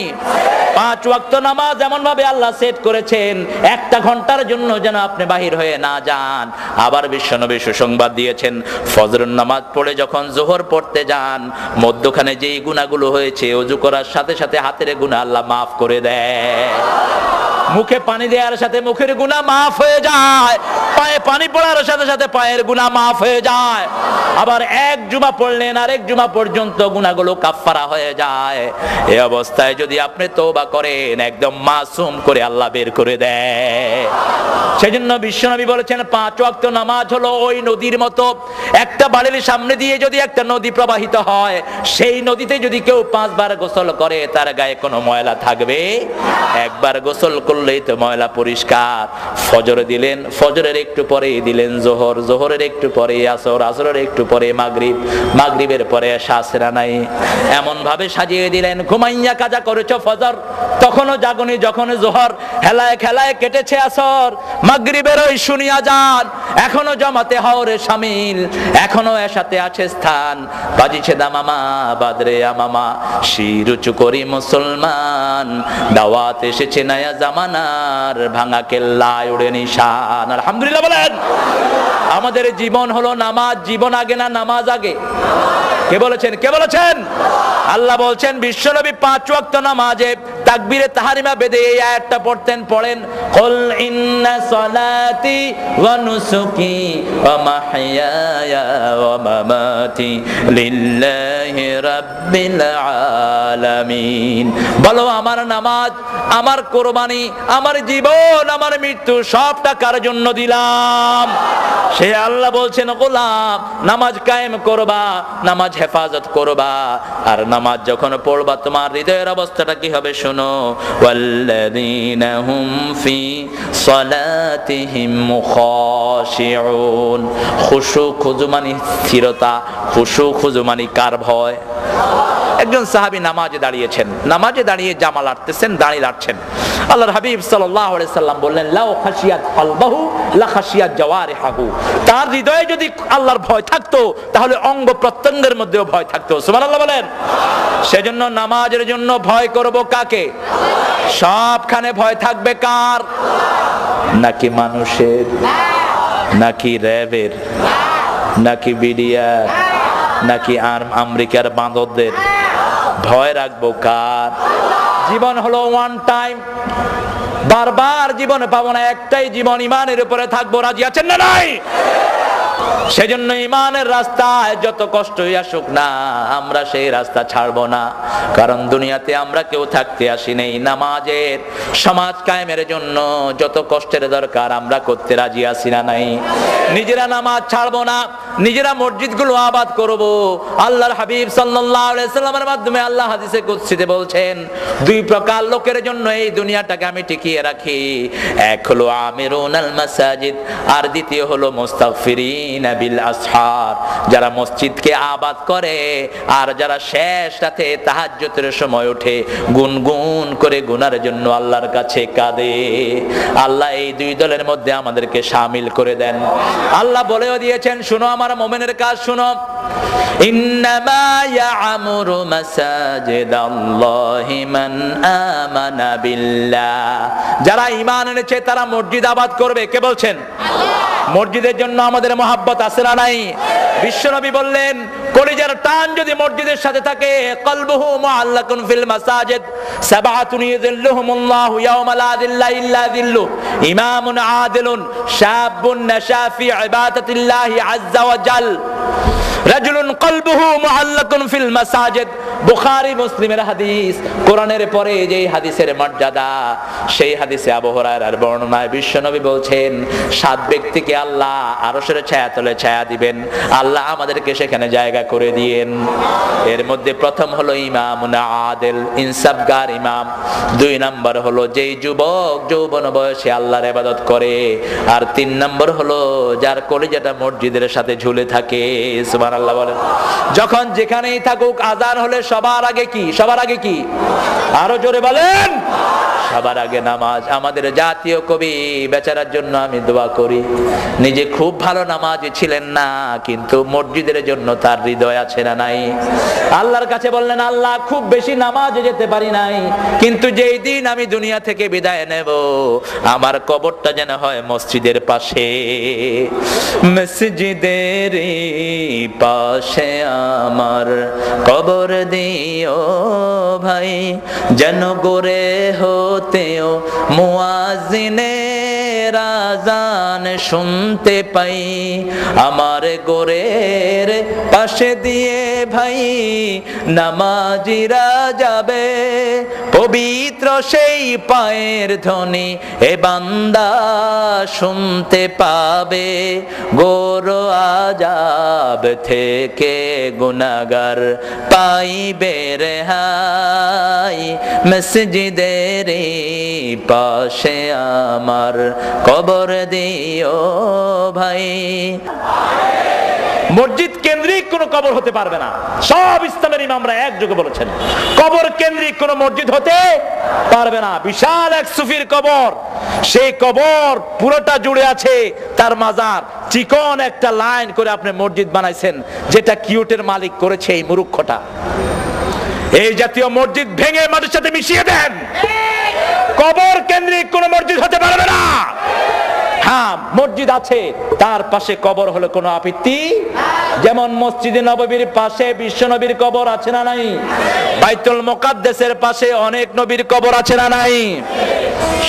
5 ওয়াক্ত নামাজ এমন ভাবে আল্লাহ সেট করেছেন, 1 ঘন্টার জন্য যেন আপনি বাহির হয়ে না যান। আবার বিশ্বনবী সুসংবাদ দিয়েছেন, ফজরের নামাজ পড়ে যখন যোহর পড়তে যান, মধ্যখানে যেই গুনাহগুলো হয়েছে ওযু করার সাথে সাথে হাতের গুনাহ আল্লাহ মাফ করে দেয়। মুখে পানি দেওয়ার সাথে মুখের গুনাহ মাফ হয়ে যায়, পায়ে পানি পড়ার সাথে সাথে পায়ের গুনাহ মাফ হয়ে যায়। আবার 1 জুমা পড়লেন আর 1 জুমা পর্যন্ত গুনাহগুলো কাফফারা হয়ে যায়। এই অবস্থায় যদি আপনি তওবা করেন, একদম মাসুম করে আল্লাহ বের করে দেয়। সেজন্য বিশ্বনবী বলেছেন 5 ওয়াক্ত নামাজ হলো ওই নদীর মতো, একটা বাড়ির সামনে দিয়ে যদি একটা নদী প্রবাহিত হয়, সেই নদীতে যদি কেউ 5 বার গোসল করে তার গায়ে কোনো ময়লা থাকবে? একবার গোসল করলেই তো ময়লা পরিষ্কার। ফজর দিলেন, ফজরের একটু পরে দিলেন যোহর, যোহরের একটু পরে আসর, আসরের একটু পরে মাগরিব, মাগরিবের পরে শাসরা নাই, এমন ভাবে সাজিয়ে দিলেন। ঘুমাইয়া কাজা করেছো ফজর, তখনও জাগনি, যখন যোহর, হেলায় খেলায় কেটেছে আসর, মাগরিবের ওই শুনিয়া যান, এখনো জামাতে হওরে শামিল, এখনো এসাতে আছে স্থান, বাজিছে দামামা বাদরে আমামা, শির উঁচু করি মুসলমান, দাওয়াত এসেছে নয়া জামানার, ভাঙা কেল্লায় উড়ে নিশান। আলহামদুলিল্লাহ বলেন। আমাদের জীবন হলো নামাজ, জীবন আগে না নামাজ আগে? কে বলেছেন? কে বলেছেন? আল্লাহ বলছেন বিশ্বনবী 5 ওয়াক্ত নামাজে তাকবীরে তাহরিমা বেদে এই আয়াতটা পড়তেন, পড়েন কুল ইন্না সালাতি ওয়া নুসুকি ওয়া মাহইয়ায়া ওয়া মামাতি লিল্লাহি রাব্বিল আলামিন। বলো আমার নামাজ, আমার কুরবানি, আমার জীবন, আমার মৃত্যু সবটা কার জন্য দিলাম? সে আল্লাহ বলছেন গোলাম নামাজ কায়েম করবা, নামাজ হেফাজত করবা, আর নামাজ যখন পড়বা তোমার হৃদয়ের অবস্থাটা কি হবে শোনো, ওয়াল্লাযীনা হুম ফি সালাতিহিম খাশিউন। খুশু খুজু মানে স্থিরতা, খুশু খুজু মানে কার ভয়? একজন সাহাবী নামাজে দাঁড়িয়েছেন, নামাজে দাঁড়িয়ে জামা লাড়তেছেন, দাড়ি লাড়ছেন। আল্লাহর হাবিব সাল্লাল্লাহু আলাইহি সাল্লাম বললেন লাউ খাশিয়াত কলবাহু লা খাশিয়াত জাওয়ারিহু। তার হৃদয়ে যদি আল্লাহর ভয় থাকতো তাহলে অঙ্গ প্রত্যঙ্গের মধ্যেও ভয় থাকতো। সুবহানাল্লাহ বলেন। সেজন্য নামাজের জন্য ভয় করব কাকে? সবখানে ভয় থাকবে কার? নাকি মানুষের, নাকি র্যাবের, নাকি বিডিআর, নাকি আমেরিকার বাঁদরদের? ভয় রাখবো কার? জীবন হলো ওয়ান টাইম, বারবার জীবনে পাবো না, একটাই জীবন, ইমানের উপরে থাকবো। রাজি আছেন না নাই? সেজন্য ইমানের রাস্তায় যত কষ্টই আসুক না আমরা সেই রাস্তা ছাড়বো না, কারণ দুনিয়াতে আমরা কেউ থাকতে আসি নেই। নামাজের সমাজ কায়েমের জন্য যত কষ্টের দরকার আমরা করতে রাজি আছি না নাই? নিজেরা নামাজ ছাড়বো না, নিজেরা মসজিদগুলো আবাদ করব। আল্লাহর হাবিব সাল্লাল্লাহু আলাইহি সাল্লামের মাধ্যমে আল্লাহ হাদিসে কুদসিতে বলছেন দুই প্রকার লোকের জন্য এই দুনিয়াটাকে আমি টিকিয়ে রাখি, এক হলো আমিরুনাল মাসাজিদ, আর দ্বিতীয় হলো মুস্তাগফিরিনা বিল আসহার, যারা মসজিদকে আবাদ করে আর যারা শেষ রাতে তাহাজ্জুদের সময় উঠে গুনগুন করে গুনার জন্য আল্লাহর কাছে কাঁদে। আল্লাহ এই দুই দলের মধ্যে আমাদেরকে শামিল করে দেন। আল্লাহ বলেও দিয়েছেন শুনো আমার মুমিনের কাজ শুনো, ইন্নামা ইয়া'মুরু মাসাজিদাল্লাহি মান আমানা বিল্লাহ, যারা ঈমান এনেছে তারা মসজিদ আবাদ করবে। কে বলছেন? মসজিদের জন্য আমাদের মহাব্বত আছে না নাই? বিশ্বনবী বললেন কলিজার টান যদি মসজিদের সাথে থাকে, কলবুহু মুআল্লাকুন ফিল মাসাজিদ সাবআতুন ইয়াযিল্লুহুমুল্লাহু ইয়াওমা লা যিল্লা ইল্লা যিল্লু, ইমামুন আদিলুন শাবুন নাশা ফি ইবাদাতিল্লাহি আযজা ওয়া জাল, রাজুলুন কলবুহু মুআল্লাকুন ফিল মাসাজিদ। বুখারী মুসলিমের হাদিস। কোরআনের পরে যে হাদিসের মর্যাদা, সেই হাদিসে আবু হুরায়রার বর্ণনায় বিশ্বনবী বলছেন 7 ব্যক্তিকে আল্লাহ আরশের ছায়াতলে ছায়া দিবেন, আল্লাহ আমাদেরকে সেখানে জায়গা করে দিয়েন। এর মধ্যে প্রথম হলো ইমামুন আদিল, ইনসাফগার ইমাম। 2 নম্বর হলো যেই যুবক যৌবন বয়সে আল্লাহর ইবাদত করে, আর 3 নম্বর হলো যার কলিজাটা মসজিদের সাথে ঝুলে থাকে। সুবহানাল্লাহ বলেন। যখন যেখানেই থাকুক আযান হলে সবার আগে কি? সবার আগে কি? আরো জোরে বলেন। সবার আগে নামাজ। আমাদের জাতীয় কবি বেচারার জন্য আমি দোয়া করি, নিজে খুব ভালো নামাজি ছিলেন না, কিন্তু মসজিদের জন্য তার হৃদয় আছে না নাই? আল্লাহর কাছে বললেন আল্লাহ খুব বেশি নামাজে যেতে পারি নাই, কিন্তু যেই দিন আমি দুনিয়া থেকে বিদায় নেব আমার কবরটা যেন হয় মসজিদের পাশে। মসজিদের পাশে আমার কবর দিও ভাই, যেন গোরে হতেও মুয়াজ্জিনের আযান শুনতে পাই। আমার গোরের পাশে দিয়ে ভাই নামাজিরা যাবে, পবিত্র সেই পায়ের ধ্বনি এ বান্দা শুনতে পাবে। গোর আযাব থেকে গুনাহগার পাইবে রেহাই, মসজিদের পাশে আমার কবর দিও ভাই। মসজিদ কেন্দ্রিক কোন কবর হতে পারবে না। সব ইসলামের ইমামরা একযোগে বলেছেন কবর কেন্দ্রিক কোন মসজিদ হতে পারবে না। বিশাল এক সুফির কবর, সেই কবর পুরোটা জুড়ে আছে তার মাজার, চিকন একটা লাইন করে আপনি মসজিদ বানাইছেন, যেটা কিউটের মালিক করেছে এই মূর্খটা। এই জাতীয় মসজিদ ভেঙে মাটির সাথে মিশিয়ে দেন। কবর কেন্দ্রিক কোন মসজিদ হতে পারবে না। হ্যাঁ মসজিদ আছে, তার পাশে কবর হলে কোনো আপত্তি, যেমন মসজিদে নববীর পাশে বিশ্ব নবীর কবর আছে না নাই? বাইতুল মুকাদ্দাসের পাশে অনেক নবীর কবর আছে না নাই?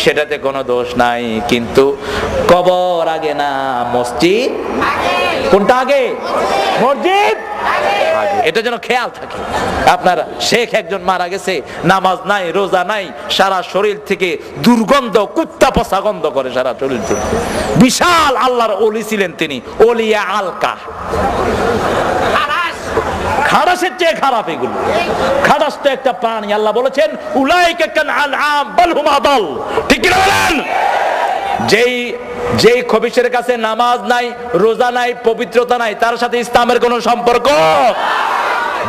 সেটাতে কোনো দোষ নাই, কিন্তু কবর আগে না মসজিদ? কোনটা আগে? মসজিদ আগে। এটা যেন খেয়াল থাকে। আপনার শেখ একজন মারা গেছে, নামাজ নাই, রোজা নাই, সারা শরীর থেকে দুর্গন্ধ, কুত্তা পচা গন্ধ করে সারা শরীর থেকে। বিশাল আল্লাহর ওলি ছিলেন তিনি, ওলিয়া আলকা। খারাসের চেয়ে খারাপ এগুলো। খারাস তো একটা প্রাণী, আল্লাহ বলেছেন উলাইকা কাল আনআম বাল হুম আদাল। ঠিক কি বলেন? যেই খবিশের কাছে নামাজ নাই, রোজা নাই, পবিত্রতা নাই, তার সাথে ইসলামের কোনো সম্পর্ক?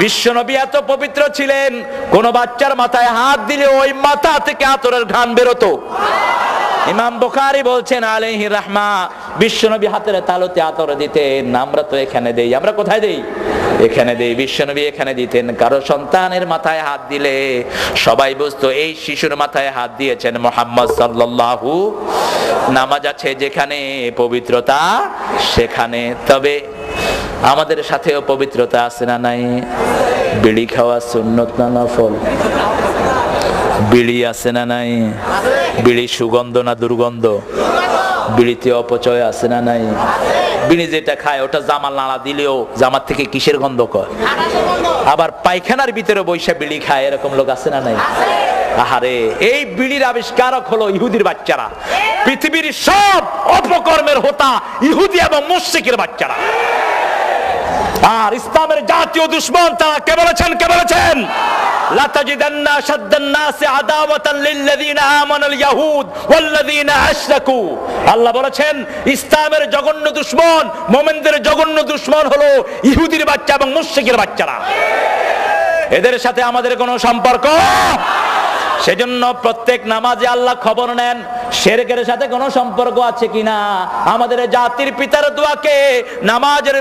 বিশ্বনবী এত পবিত্র ছিলেন, কোন বাচ্চার মাথায় হাত দিলে ওই মাথা থেকে আতরের ঘ্রাণ বেরোতো। ইমাম বুখারী বলছেন আলাইহি রাহমা, বিশ্বনবী হাতের তালুতে আতর দিতেন। আমরা তো এখানে দেই, আমরা কোথায় দেই? এখানে দেই। বিশ্বনবী এখানে দিতেন। কারো সন্তানের মাথায় হাত দিলে সবাই বুঝতো এই শিশুর মাথায় হাত দিয়েছেন মুহাম্মদ সাল্লাল্লাহু। নামাজ আছে যেখানে, পবিত্রতা সেখানে। তবে আমাদের সাথেও পবিত্রতা আছে না নাই? বিড়ি খাওয়া সুন্নত না নফল? বিড়ি আছে না নাই? বিড়ি সুগন্ধ না দুর্গন্ধ? বিড়িতে অপচয় আছে না নাই? বিড়ি যেটা খায় ওটা জামা নাড়া দিলেও জামার থেকে কিসের গন্ধ কয়? আবার পায়খানার ভিতরে বৈশা বিড়ি খায়, এরকম লোক আছে না নাই? আহারে, এই বিড়ির আবিষ্কারক হলো ইহুদির বাচ্চারা। পৃথিবীর সব অপকর্মের হোতা ইহুদি এবং মুশরিকের বাচ্চারা। আর ইসলামের জাতীয় দুশমন তারা কে বলেছেন? কে বলেছেন? লাতাজিদান্না শাদ্দান নাসি আদাওয়াতান লিল্লাযিনা আমানুল ইয়াহুদ ওয়াল্লাযিনা আশরাকু। আল্লাহ বলেছেন ইসলামের জঘন্য দুশমন, মুমিনদের জঘন্য দুশমন হলো ইহুদির বাচ্চা এবং মুশরিকের বাচ্চারা। এদের সাথে আমাদের কোনো সম্পর্ক? সেজন্য প্রত্যেক নামাজে আল্লাহ খবর নেন শিরকের সাথে কোনো সম্পর্ক আছে কিনা। আমাদের জাতির পিতার দোয়াকে নামাজের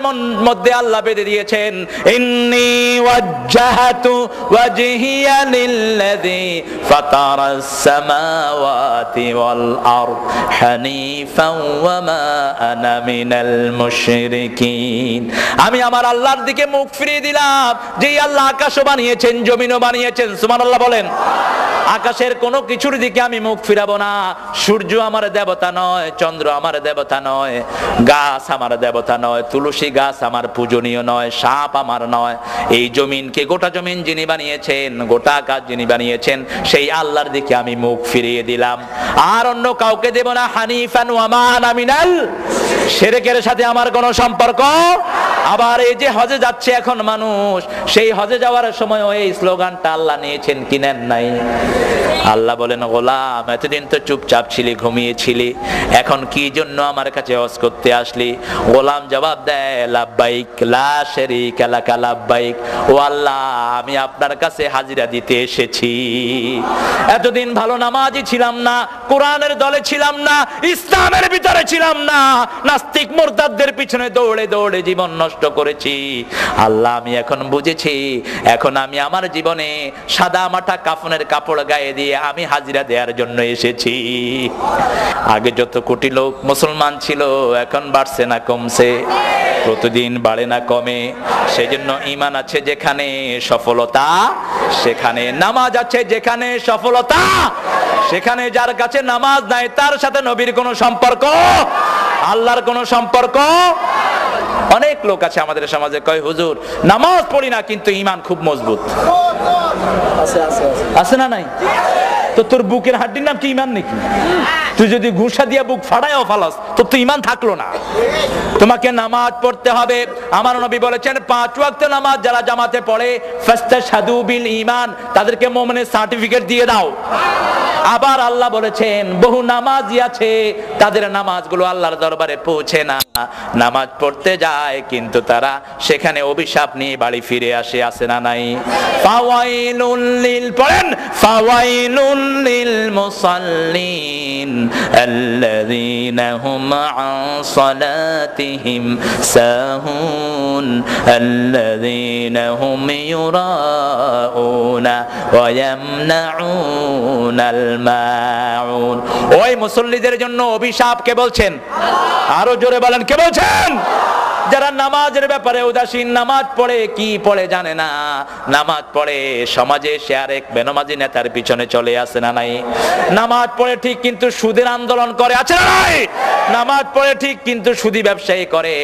মধ্যে আল্লাহ বেঁধে দিয়েছেন, ইন্নী ওয়াজ্জাহাতু ওয়াজহিয়া লিল্লাযী ফাতারাস সামাওয়াতি ওয়াল আরদ হানিফাও ওয়া মা আনা মিনাল মুশরিকিন। আমি আমার আল্লাহর দিকে মুখ ফিরিয়ে দিলাম, যেই আল্লাহ আকাশও বানিয়েছেন, জমিনও বানিয়েছেন। সুবহানাল্লাহ বলেন। আকাশের কোনো কিছুর দিকে আমি মুখ ফিরাবো না। সূর্য আমার দেবতা নয়, চন্দ্র আমার দেবতা নয়, গাছ আমার দেবতা নয়, তুলসী গাছ আমার পূজনীয় নয়, সাপ আমার নয়। এই জমিনকে, গোটা জমিন যিনি বানিয়েছেন, গোটা আকাশ যিনি বানিয়েছেন, সেই আল্লাহর দিকে আমি মুখ ফিরিয়ে দিলাম। আর অন্য কাউকে দেব না। হানিফান ওয়া মা আনা মিনাল শিরকের সাথে আমার কোনো সম্পর্ক। আবার এই যে হজে যাচ্ছে এখন মানুষ, সেই হজে যাওয়ার সময় এই স্লোগানটা আল্লাহ নিয়েছেন কি নেন নাই? আল্লাহ বলেন, গোলাম এতদিন তো চুপচাপ ছিলি, ঘুমিয়েছিলি, এখন কি জন্য আমার কাছে হজ করতে আসলি? গোলাম জবাব দেয়, লাব্বাইক লা শারীকা লাকা লাব্বাইক। ও আল্লাহ, আমি আপনার কাছে হাজিরা দিতে এসেছি। এতদিন ভালো নামাজি ছিলাম না, কোরআনের দলে ছিলাম না, ইসলামের ভিতরে ছিলাম না, নাস্তিক মুরতাদদের পিছনে দৌড়ে দৌড়ে জীবন নষ্ট করেছি। আল্লাহ, আমি এখন বুঝেছি, এখন আমি আমার জীবনে সাদা মাটা কাফনের কাপড় গায়ে দিয়ে আমি হাজিরা দেওয়ার জন্য এসেছি। আগে যত কোটি লোক মুসলমান ছিল, এখন বাড়ছে না কমছে? প্রতিদিন বাড়ে না কমে? সেজন্য ঈমান আছে যেখানে সফলতা সেখানে, নামাজ আছে যেখানে সফলতা সেখানে। যার কাছে নামাজ নাই তার সাথে নবীর কোনো সম্পর্ক, আল্লাহর কোনো সম্পর্ক। অনেক লোক আছে আমাদের সমাজে, কয় হুজুর নামাজ পড়ি না কিন্তু ঈমান খুব মজবুত। আছে না নাই? তো তোর বুকের হাড্ডির নাম কি ঈমান নাকি? তুই যদি ঘুষা দিয়া বুক ফাড়ায়ও ফালাস, তোর তো ঈমান থাকলো না। তোমাকে নামাজ পড়তে হবে। আমার নবী বলেছেন 5 ওয়াক্ত নামাজ যারা জামাতে পড়ে, ফাস্তাশহাদু বিল ঈমান, তাদেরকে মুমিনের সার্টিফিকেট দিয়ে দাও। আবার আল্লাহ বলেছেন বহু নামাজি আছে, তাদের নামাজগুলো আল্লাহর দরবারে পৌঁছে না, নামাজ পড়তে যায় কিন্তু তারা সেখানে অভিশাপ নিয়ে বাড়ি ফিরে আসে। আছে না নাই? ফাওয়াইলুল লিল, পড়েন, ফাওয়াইলুল লিল মুসাল্লিন الذين هم عن صلاتهم ساهون الذين هم يراءون ويمنعون الماعون ওই মুসল্লিদের জন্য অভিশাপ কে বলছেন? আরো জোরে বলেন, কে বলছেন? যারা নামাজের ব্যাপারে উদাসীন, নামাজ পড়ে কি পড়ে জানে না, নামাজ পড়ে সমাজে সে আরেক বেনামাজি নেতার পিছনে চলে আসে না নাই, নামাজ পড়ে ঠিক কিন্তু সুদের আন্দোলন করে আছে না নাই, নামাজ পড়ে ঠিক কিন্তু সুদী ব্যবসায়ী করে।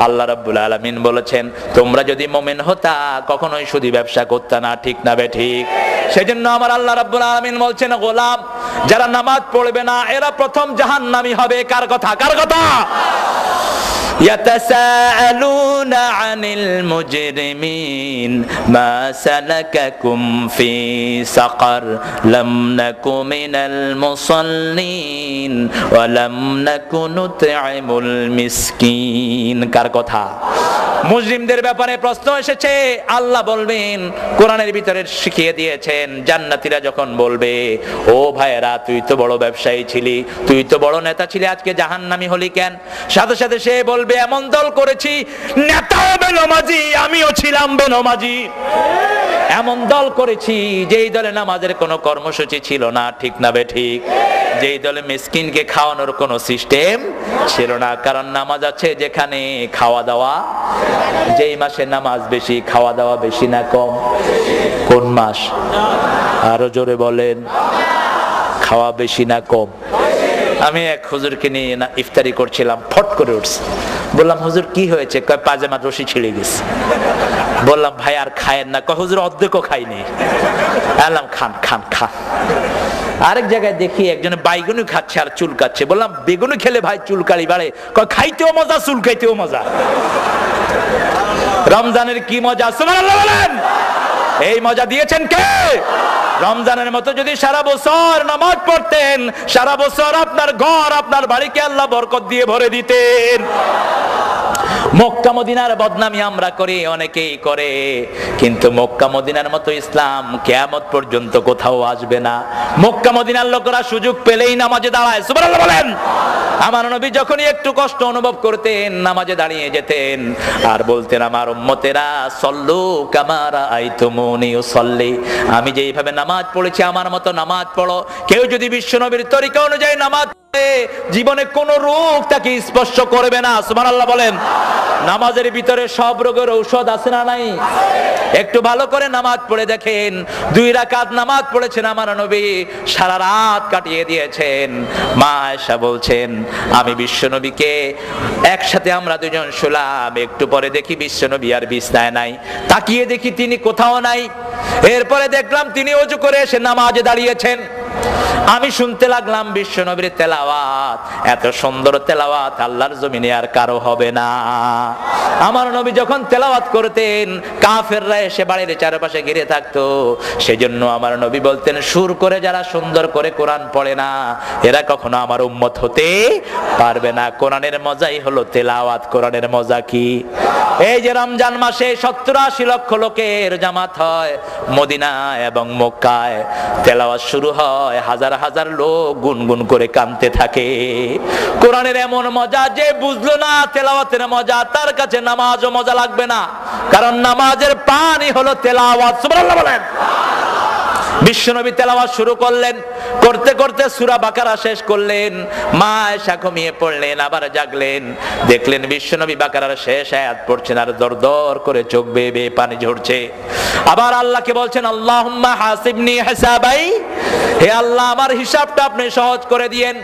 আল্লাহ রাব্বুল আলামিন বলেছেন তোমরা যদি মুমিন হতা কখনোই সুদী ব্যবসা করতে না, ঠিক না বে ঠিক? সেজন্য আমার আল্লাহ রাব্বুল আলামিন বলছেন গোলাম যারা নামাজ পড়বে না এরা প্রথম জাহান্নামী হবে। কার কথা? কার কথা? يتساءلون عن المجرمين ما سلككم في سقر لم نك من المصلين ولم نك نطعم المسكين কার কথা? মুসলিমদের ব্যাপারে প্রশ্ন এসেছে, আল্লাহ বলবেন কোরআনের ভিতরে শিখিয়ে দিয়েছেন জান্নাতীরা যখন বলবে ও ভাইয়েরা তুই তো বড় ব্যবসায়ী ছিলি, তুই তো বড় নেতা ছিলি, আজকে জাহান্নামী হলি কেন? সাথে সাথে সে বলবে এমন দল করেছি নেতাও বেনামাজি আমিও ছিলাম বেনামাজি, এমন দল করেছি যেই দলে নামাজের কোনো কর্মসূচি ছিল না, ঠিক না বে ঠিক? যেই দলে মিসকিনকে খাওয়ানোর কোনো সিস্টেম ছিল না, কারণ নামাজ আছে যেখানে খাওয়া দাওয়া, যেই মাসে নামাজ বেশি খাওয়া দাওয়া বেশি না কম? কোন মাস? আরো জোরে বলেন, খাওয়া বেশি না কম? আমি এক হুজুরকে নিয়ে না ইফতারি করছিলাম, ফট করে উঠছে, বললাম হুজুর কি হয়েছে? কয় পাজামার রশি ছিঁড়ে গেছে। বললাম ভাই আর খায়েন না? কয় হুজুর অর্ধেকও খাইনি। বললাম খান খান খান। আরেক জায়গায় দেখি একজনে বাইগুনি খাচ্ছে আর চুলকাচ্ছে, বললাম বেগুনি খেলে ভাই চুলকালি বাড়ে? কয় খাইতেও মজা চুলকাইতেও মজা। রমজানের কি মজা, সুবহানাল্লাহ বলেন। এই মজা দিয়েছেন কে? রমজানের মতো যদি সারা বছর নামাজ পড়তেন, সারা বছর আপনার ঘর আপনার বাড়িকে আল্লাহ বরকত দিয়ে ভরে দিতেন। মক্কা মদিনার বদনামি আমরা করি, অনেকেই করে, কিন্তু মক্কা মদিনার মতো ইসলাম কিয়ামত পর্যন্ত কোথাও আসবে না। মক্কা মদিনার লোকেরা সুযোগ পেলেই নামাজে দাঁড়ায়, সুবহানাল্লাহ বলেন। আমার নবী যখনই একটু কষ্ট অনুভব করতেন নামাজে দাঁড়িয়ে যেতেন আর বলতেন আমার উম্মতেরা সল্লু কামা রাআইতুমুনি উসাল্লি, আমি যেইভাবে নামাজ পড়েছি আমার মতো নামাজ পড়ো। কেউ যদি বিশ্বনবীর তরিকা অনুযায়ী নামাজ পড়ে জীবনে কোন রোগ তাকে স্পর্শ করবে না, সুবহানাল্লাহ বলেন। নামাজের ভিতরে সব রোগের ঔষধ আছে না নাই? একটু ভালো করে নামাজ পড়ে দেখেন, 2 রাকাত নামাজ পড়েছেন আমার নবী, সারা রাত কাটিয়ে দিয়েছেন। মা আয়েশা বলছেন আমি বিশ্বনবীকে একসাথে আমরা দুজন শুলাম, একটু পরে দেখি বিশ্বনবী আর বিছানায় নাই, তাকিয়ে দেখি তিনি কোথাও নাই। এরপরে দেখলাম তিনি ওযু করে এসে নামাজে দাঁড়িয়েছেন। আমি শুনতে লাগলাম বিশ্বনবীর তেলাওয়াত, এত সুন্দর তেলাওয়াত আল্লাহর জমিনে আর কারো হবে না। আমার নবী যখন তেলাওয়াত করতেন কাফেররা এসে বাড়ির চারপাশে ঘিরে থাকতো, সেজন্য আমার নবী বলতেন সুর করে যারা সুন্দর করে কোরআন পড়ে না এরা কখনো আমার উম্মত হতে পারবে না। কোরআনের মজাই হলো তেলাওয়াত। কোরআনের মজা কি? এই যে রমজান মাসে 70-80 লক্ষ লোকের জামাত হয় মদিনায় এবং মক্কায়, তেলাওয়াত শুরু হয়, হাজার হাজার লোক গুনগুন করে কাঁদতে থাকে। কোরআনের এমন মজা যে বুঝলো না তেলাওয়াতের মজা তার কাছে নামাজও মজা লাগবে না, কারণ নামাজের পানি হলো তেলাওয়াত, সুবহানাল্লাহ বলেন। বিশ্বনবী তেলাওয়াত শুরু করলেন, করতে করতে সূরা বাকারা শেষ করলেন। মা আয়েশা ঘুমিয়ে পড়লেন, আবার জাগলেন, দেখলেন বিশ্বনবী বাকারার শেষ আয়াত পড়ছেন আর দরদর করে চোখ বেয়ে বেয়ে পানি ঝরছে। আবার আল্লাহকে বলছেন আল্লাহুম্মা হাসিবনি হিসাবাই, হে আল্লাহ আমার হিসাবটা আপনি সহজ করে দিয়েন।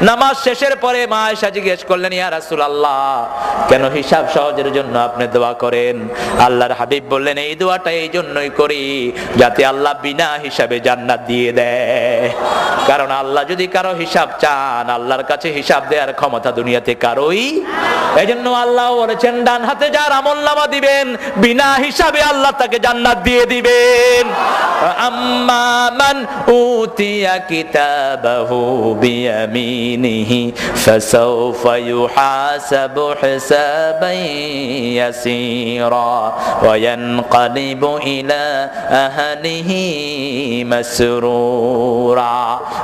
নামাজ শেষের পরে মা আয়েশা জিজ্ঞেস করলেন ইয়া রাসূলুল্লাহ কেন হিসাব সহজের জন্য আপনি দোয়া করেন? আল্লাহর হাবিব বললেন এই দোয়াটা এই জন্যই করি যাতে আল্লাহ বিনা হিসাবে জান্নাত দিয়ে দেয়। কারণ আল্লাহ যদি কারো হিসাব চান আল্লাহর কাছে হিসাব দেওয়ার ক্ষমতা দুনিয়াতে কারোই। এজন্য আল্লাহ বলেছেন ডান হাতে যার আমলনামা দিবেন বিনা হিসাবে আল্লাহ তাকে জান্নাত দিয়ে দিবেন। আম্মা মান উতিয়া কিতাবাহু বিয়ামিনিহি ফাসাউফা ইউহাসাবু হিসাবান ইয়াসীরা ওয়া ইয়ানকালিবু ইলা আহলিহি মাসরুরা।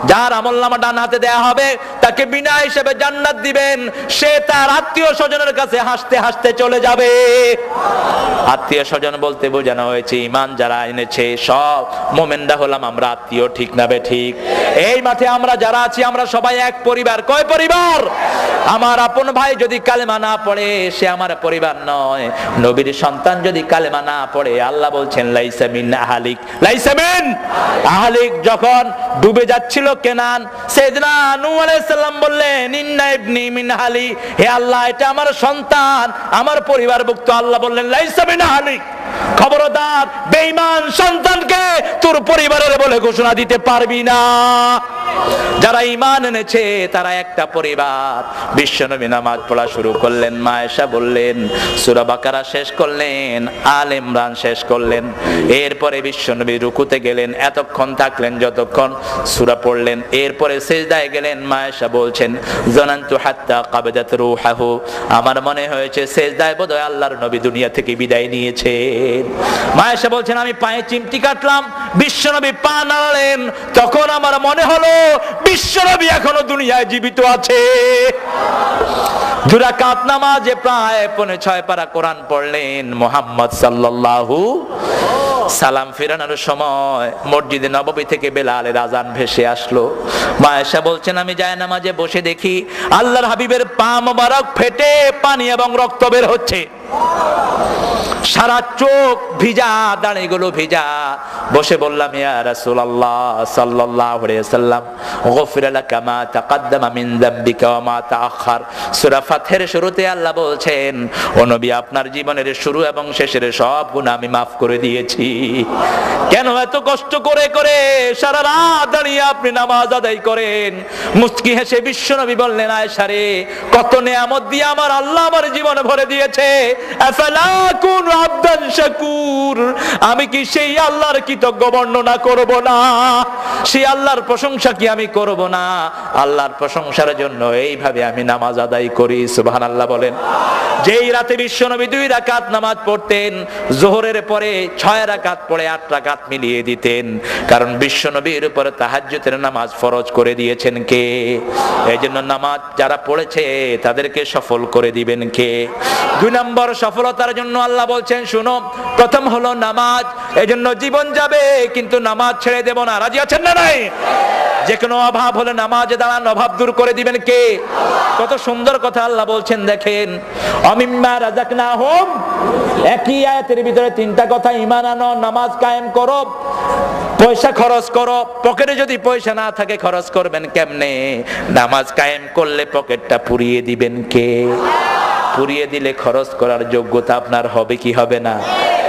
যার আমলনামা ডান হাতে দেয়া হবে তাকে বিনা হিসেবে জান্নাত দিবেন, সে তার আত্মীয় স্বজনের কাছে হাসতে হাসতে চলে যাবে। আত্মীয় স্বজন বলতে বোঝানো হয়েছে ঈমান যারা এনেছে সব মুমিনরা হলাম আমরা আত্মীয়, ঠিক না বে ঠিক? এই মাঠে আমরা যারা আছি আমরা সবাই এক পরিবার। কয় পরিবার? আমার আপন ভাই যদি কালেমা না পড়ে সে আমার পরিবার নয়। নবীর সন্তান যদি কালেমা না পড়ে আল্লাহ বলছেন লাইসা মিন আহলিক, লাইসা মিন আহলিক। যখন ডুবে যাচ্ছিল কেনান, সাইয়েদনা নূহ আলাইহিস সালাম বললেন ইন্না ইবনি মিন আহলি, হে আল্লাহ এটা আমার সন্তান, আমার পরিবারভুক্ত। আল্লাহ বললেন লাইসা মিন আহলিক, খবরদার বেঈমান সন্তানকে তোর পরিবারের বলে ঘোষণা দিতে পারবি না। যারা ঈমান এনেছে তারা একটা পরিবার। বিশ্বনবী নামাজ পড়া শুরু করলেন, মা আয়েশা বললেন সূরা বাকারা শেষ করলেন, আলে ইমরান শেষ করলেন, এরপরে বিশ্বনবী রুকুতে গেলেন, এতক্ষণ থাকলেন যতক্ষণ সূরা পড়লেন, এরপরে সিজদায় গেলেন। মা আয়েশা বলছেন জানান্তু হাত্তা কাবাদাত রূহাহু, আমার মনে হয়েছে সিজদায় বোধহয় আল্লাহর নবী দুনিয়া থেকে বিদায় নিয়েছেন। মা আয়েশা বলছেন আমি পায়ে চিমটি কাটলাম, বিশ্বনবী পা নাড়ালেন, তখন আমার মনে হলো বিশ্বনবী এখনো দুনিয়ায় জীবিত আছে। দুই রাকাত নামাজে প্রায় 6.5 পারা কোরআন পড়লেন। মুহাম্মদ সাল্লাল্লাহু সালাম ফিরানোর সময় মসজিদে নববী থেকে বেলালের আযান ভেসে আসলো। মা আয়েশা বলছেন আমি জায়নামাজে বসে দেখি আল্লাহর হাবিবের পা মোবারক ফেটে পানি এবং রক্ত বের হচ্ছে, সারা চোখ ভিজা, দাড়িগুলো ভিজা। বসে বললাম ইয়া রাসূলুল্লাহ সাল্লাল্লাহু আলাইহি ওয়াসাল্লাম গফিরা লাকা মা তাকাদ্দামা মিন যামবিকা ওয়া মা তাআখার। সূরা ফাতহের শুরুতে আল্লাহ বলছেন ও নবী আপনার জীবনের শুরু এবং শেষের সব গুনাহ আমি maaf করে দিয়েছি। কেন এত কষ্ট করে করে সারা রাত দাঁড়িয়ে আপনি নামাজ আদায় করেন? মুস্কি হেসে বিশ্বনবী বললেন আয়েশা রে, কত নেয়ামত দিয়ে আমার আল্লাহ আমার জীবনে ভরে দিয়েছে। আফালা কুনু আবদান শাকুর, আমি কি সেই আল্লাহর কৃতজ্ঞ বর্ণনা করব না? সেই আল্লাহর প্রশংসা কি আমি করব না? আল্লাহর প্রশংসার জন্য এইভাবে আমি নামাজ আদায় করি। সুবহানাল্লাহ বলেন। যেই রাতে বিশ্বনবী 2 রাকাত নামাজ পড়তেন, যোহরের পরে 6 রাকাত পড়ে 8 রাকাত মিলিয়ে দিতেন, কারণ বিশ্বনবীর উপরে তাহাজ্জুদের নামাজ ফরজ করে দিয়েছেন কে? এইজন্য নামাজ যারা পড়েছে তাদেরকে সফল করে দিবেন কে? 2 নম্বর সফলতার জন্য আল্লাহ বলছেন শুনো, প্রথম হলো নামাজ। এইজন্য জীবন যাবে কিন্তু নামাজ ছেড়ে দেব না। রাজি আছেন না নাই? যে কোনো অভাব হলে নামাজে দাঁড়ান, অভাব দূর করে দিবেন কে? কত সুন্দর কথা আল্লাহ বলছেন দেখেন, অমিম্মা রাযাকনাহুম, একই আয়াতের ভিতরে 3টা কথা। ঈমান আনো, নামাজ কায়েম করো, পয়সা খরচ করো। পকেটে যদি পয়সা না থাকে খরচ করবেন কেমনে? নামাজ কায়েম করলে পকেটটা পুরিয়ে দিবেন কে? পুরিয়ে দিলে খরচ করার যোগ্যতা আপনার হবে কি হবে না?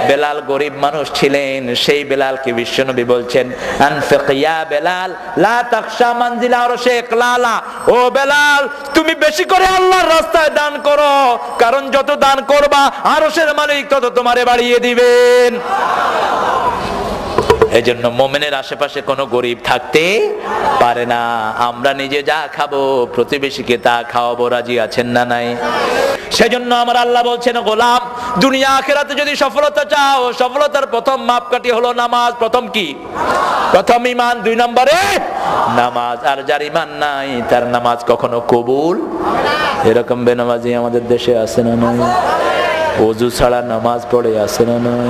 বেলাল গরিব মানুষ ছিলেন, সেই বেলালকে বিশ্বনবী বলছেন আনফিক ইয়া বেলাল লা তাখশা মানজিলা আরশে ইকলালা, ও বেলাল তুমি বেশি করে আল্লাহর রাস্তায় দান করো, কারণ যত দান করবা আরশের মালিক তত তোমারে বাড়িয়ে দিবেন। এজন্য মুমিনের আশেপাশে কোনো গরিব থাকতে পারে না। আমরা নিজে যা খাবো প্রতিবেশীকে তা খাওয়াবো। রাজি আছেন না নাই? সেজন্য আমার আল্লাহ বলছেন গোলাম দুনিয়া আখিরাতে যদি সফলতা চাও, সফলতার প্রথম মাপকাঠি হলো নামাজ। প্রথম কি? প্রথম ঈমান, 2 নম্বরে নামাজ। আর যার ঈমান নাই তার নামাজ কখনো কবুল। এরকম বেনামাজি আমাদের দেশে আছে না নাই? ওযু ছাড়া নামাজ পড়ে আছে না নাই?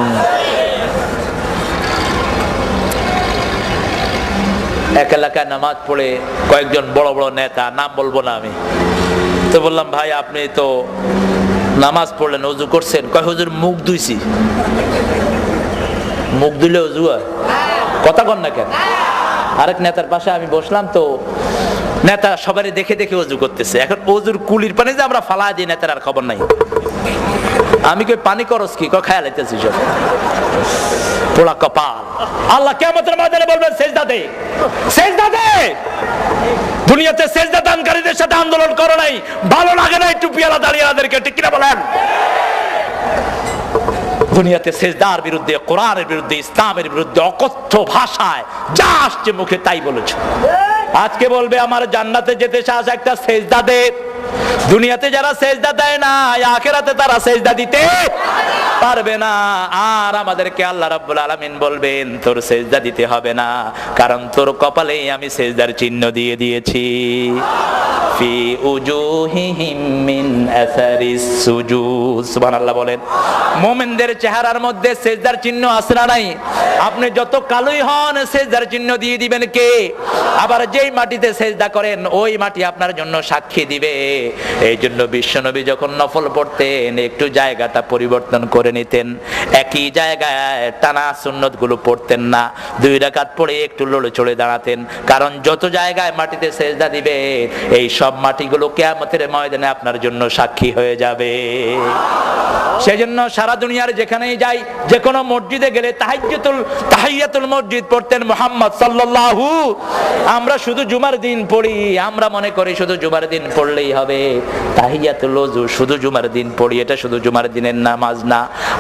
এক এলাকায় নামাজ পড়ে কয়েকজন বড় বড় নেতা, নাম বলবো না আমি, তো বললাম ভাই আপনি তো নামাজ পড়লেন, ওযু করছেন? কয় হুজুর মুখ ধুইছি। মুখ ধুইলে ওযু হয়? কথা কন না কেন? আরেক নেতার পাশে আমি বসলাম, তো নেতা সবারই দেখে দেখে ওযু করতেছে। এখন ওযুর কুলির পানি যে আমরা ফালা দিই নেতার আর খবর নাই। আমি কই পানি করস কি? কয় খায়া লাইতেছি সব। পোড়া কপাল। আল্লাহ কিয়ামতের ময়দানে বলবেন সেজদা দে, সেজদা দে। দুনিয়াতে সেজদা দানকারীদের সাথে আন্দোলন করো নাই, ভালো লাগে নাই টুপিওয়ালা দাঁড়িয়েদেরকে, ঠিক কিনা বলেন? দুনিয়াতে সেজদার বিরুদ্ধে, কোরআনের বিরুদ্ধে, ইসলামের বিরুদ্ধে অকথ্য ভাষায় যা আসছে মুখে তাই বলেছ। আজকে বলবে আমার জান্নাতে যেতে চাস একটা সেজদা দে, দুনিয়াতে যারা সেজদা দেয় না, আখিরাতে তারা সেজদা দিতে পারবে না। আর আমাদেরকে আল্লাহ রাব্বুল আলামিন বলবেন তোর সেজদা দিতে হবে না, কারণ তোর কপালেই আমি সেজদার চিহ্ন দিয়ে দিয়েছি। ফি উজুহিহিম মিন আসারিস সুজুদ, সুবহানাল্লাহ বলেন। মুমিনদের চেহারার মধ্যে সেজদার চিহ্ন আছে না নাই? আপনি যত কালোই হন সেজদার চিহ্ন দিয়ে দিবেন কে? আবার যেই মাটিতে সেজদা করেন ওই মাটি আপনার জন্য সাক্ষী দিবে। এই জন্য বিশ্বনবী যখন নফল পড়তেন একটু জায়গাটা পরিবর্তন করে নিতেন, একই জায়গায় টানা সুন্নত গুলো পড়তেন না, 2 রাকাত পড়ে একটু লড়ে চড়ে দাঁড়াতেন। কারণ যত জায়গায় মাটিতে সেজদা দিবে এই সব মাটিগুলো কিয়ামতের ময়দানে আপনার জন্য সাক্ষী হয়ে যাবে। সেজন্য সারা দুনিয়ার যেখানেই যাই, যে কোনো মসজিদে গেলে তাহিয়াতুল মসজিদ পড়তেন মুহাম্মদ সাল্লাল্লাহু। আমরা শুধু জুমার দিন পড়ি, আমরা মনে করি শুধু জুমার দিন পড়লেই হবে। তাহিয়াতুল ওযু শুধু জুমার দিন পড়ি, এটা শুধু জুমার দিনের নামাজ না।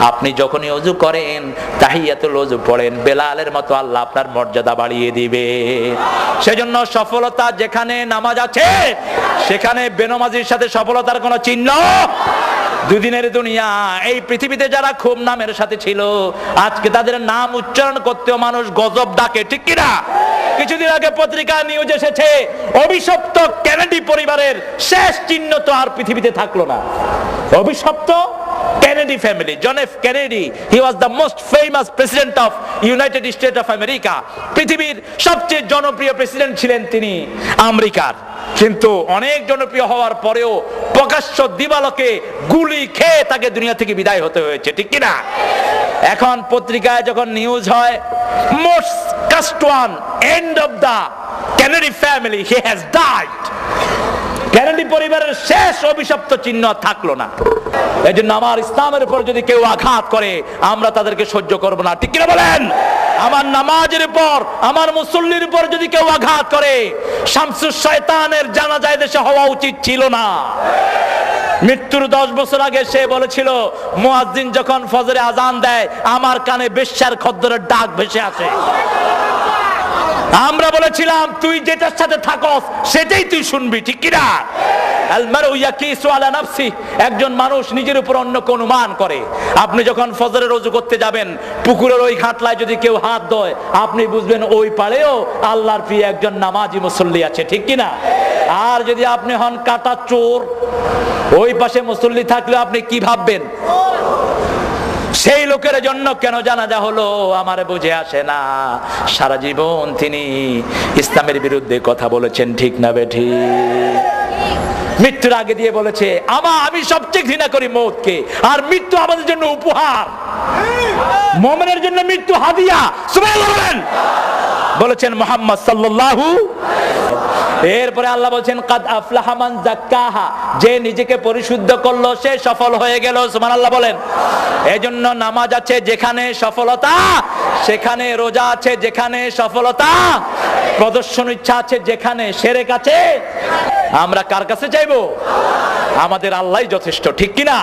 আপনি যখনই ওযু করেন তাহিয়াতুল ওযু পড়েন, বেলালের মতো আল্লাহ আপনার মর্যাদা বাড়িয়ে দিবে। সেজন্য সফলতা যেখানে নামাজ আছে সেখানে বেনামাজির সাথে সফলতার কোনো চিহ্ন। দুদিনের দুনিয়া, এই পৃথিবীতে যারা খুব নামের সাথে ছিল আজকে তাদের নাম উচ্চারণ করতেও মানুষ গজব ডাকে, ঠিক কিনা? কিছুদিন আগে পত্রিকা নিউজ এসেছে অভিশপ্ত কেনেডি পরিবারের শেষ চিহ্ন তো আর পৃথিবীতে থাকলো না। অভিশপ্ত Kennedy family, John F. Kennedy, he was the most famous president of United States of America. পৃথিবীর সবচেয়ে জনপ্রিয় প্রেসিডেন্ট ছিলেন তিনি আমেরিকার। কিন্তু অনেক জনপ্রিয় হওয়ার পরেও প্রকাশ্য দিবালোকে গুলি খেয়ে তাকে দুনিয়া থেকে বিদায় হতে হয়েছে, ঠিক কিনা? এখন পত্রিকায় যখন নিউজ হয় most cursed one, end of the Kennedy family, he has died. Kennedy পরিবারের শেষ অভিশপ্ত চিহ্ন থাকলো না। এই জন্য আমার ইসলামের উপর যদি কেউ আঘাত করে আমরা তাদেরকে সহ্য করব না, ঠিক কিনা বলেন? আমার নামাজের উপর, আমার মুসল্লির উপর যদি কেউ আঘাত করে, শামসুস শয়তানের জানাজায় দেশে হওয়া উচিত ছিল না। মৃত্যুর 10 বছর আগে সে বলেছিল মুয়াজ্জিন যখন ফজরে আজান দেয় আমার কানে বেশ্যার খদ্দরের ডাক ভেসে আসে। আমরা বলেছিলাম তুই যেটার সাথে থাকস সেটাই তুই শুনবি, ঠিক কিনা? আলমারু ইয়াকিসু আলা নাফসি, একজন মানুষ নিজের উপর অন্য কোন অনুমান করে। আপনি যখন ফজরের ওযু করতে যাবেন পুকুরের ওই ঘাটলায় যদি কেউ হাত দেয় আপনি বুঝবেন ওই পাড়েও আল্লাহর প্রিয় একজন নামাজি মুসল্লি আছে, ঠিক কিনা? আর যদি আপনি হন কাটা চোর, ওই পাশে মুসল্লি থাকলে আপনি কি ভাববেন? সেই লোকের জন্য কেন জানাজা হলো আমারে বুঝে আসে না। সারা জীবন তিনি ইসলামের বিরুদ্ধে কথা বলেছেন, ঠিক না বেঠি? মৃত্যুর আগে দিয়ে বলেছে আমি সবচেয়ে ঘৃণা করি মৌতকে, আর মৃত্যু আমাদের জন্য উপহার, মুমিনের জন্য মৃত্যু হাদিয়া। সুবহানাল্লাহ বলেন, বলেছেন মুহাম্মদ সাল্লাল্লাহু। এরপরে আল্লাহ বলেন কাদ আফলাহা মান যাক্কাহা, যে নিজেকে পরিশুদ্ধ করলো সে সফল হয়ে গেল। সুবহানাল্লাহ বলেন। এজন্য নামাজ আছে যেখানে সফলতা সেখানে, রোজা আছে যেখানে সফলতা, প্রদর্শন ইচ্ছা আছে যেখানে শিরক আছে। আমরা কার কাছে চাইবো? আমাদের আল্লাহই যথেষ্ট, ঠিক কিনা?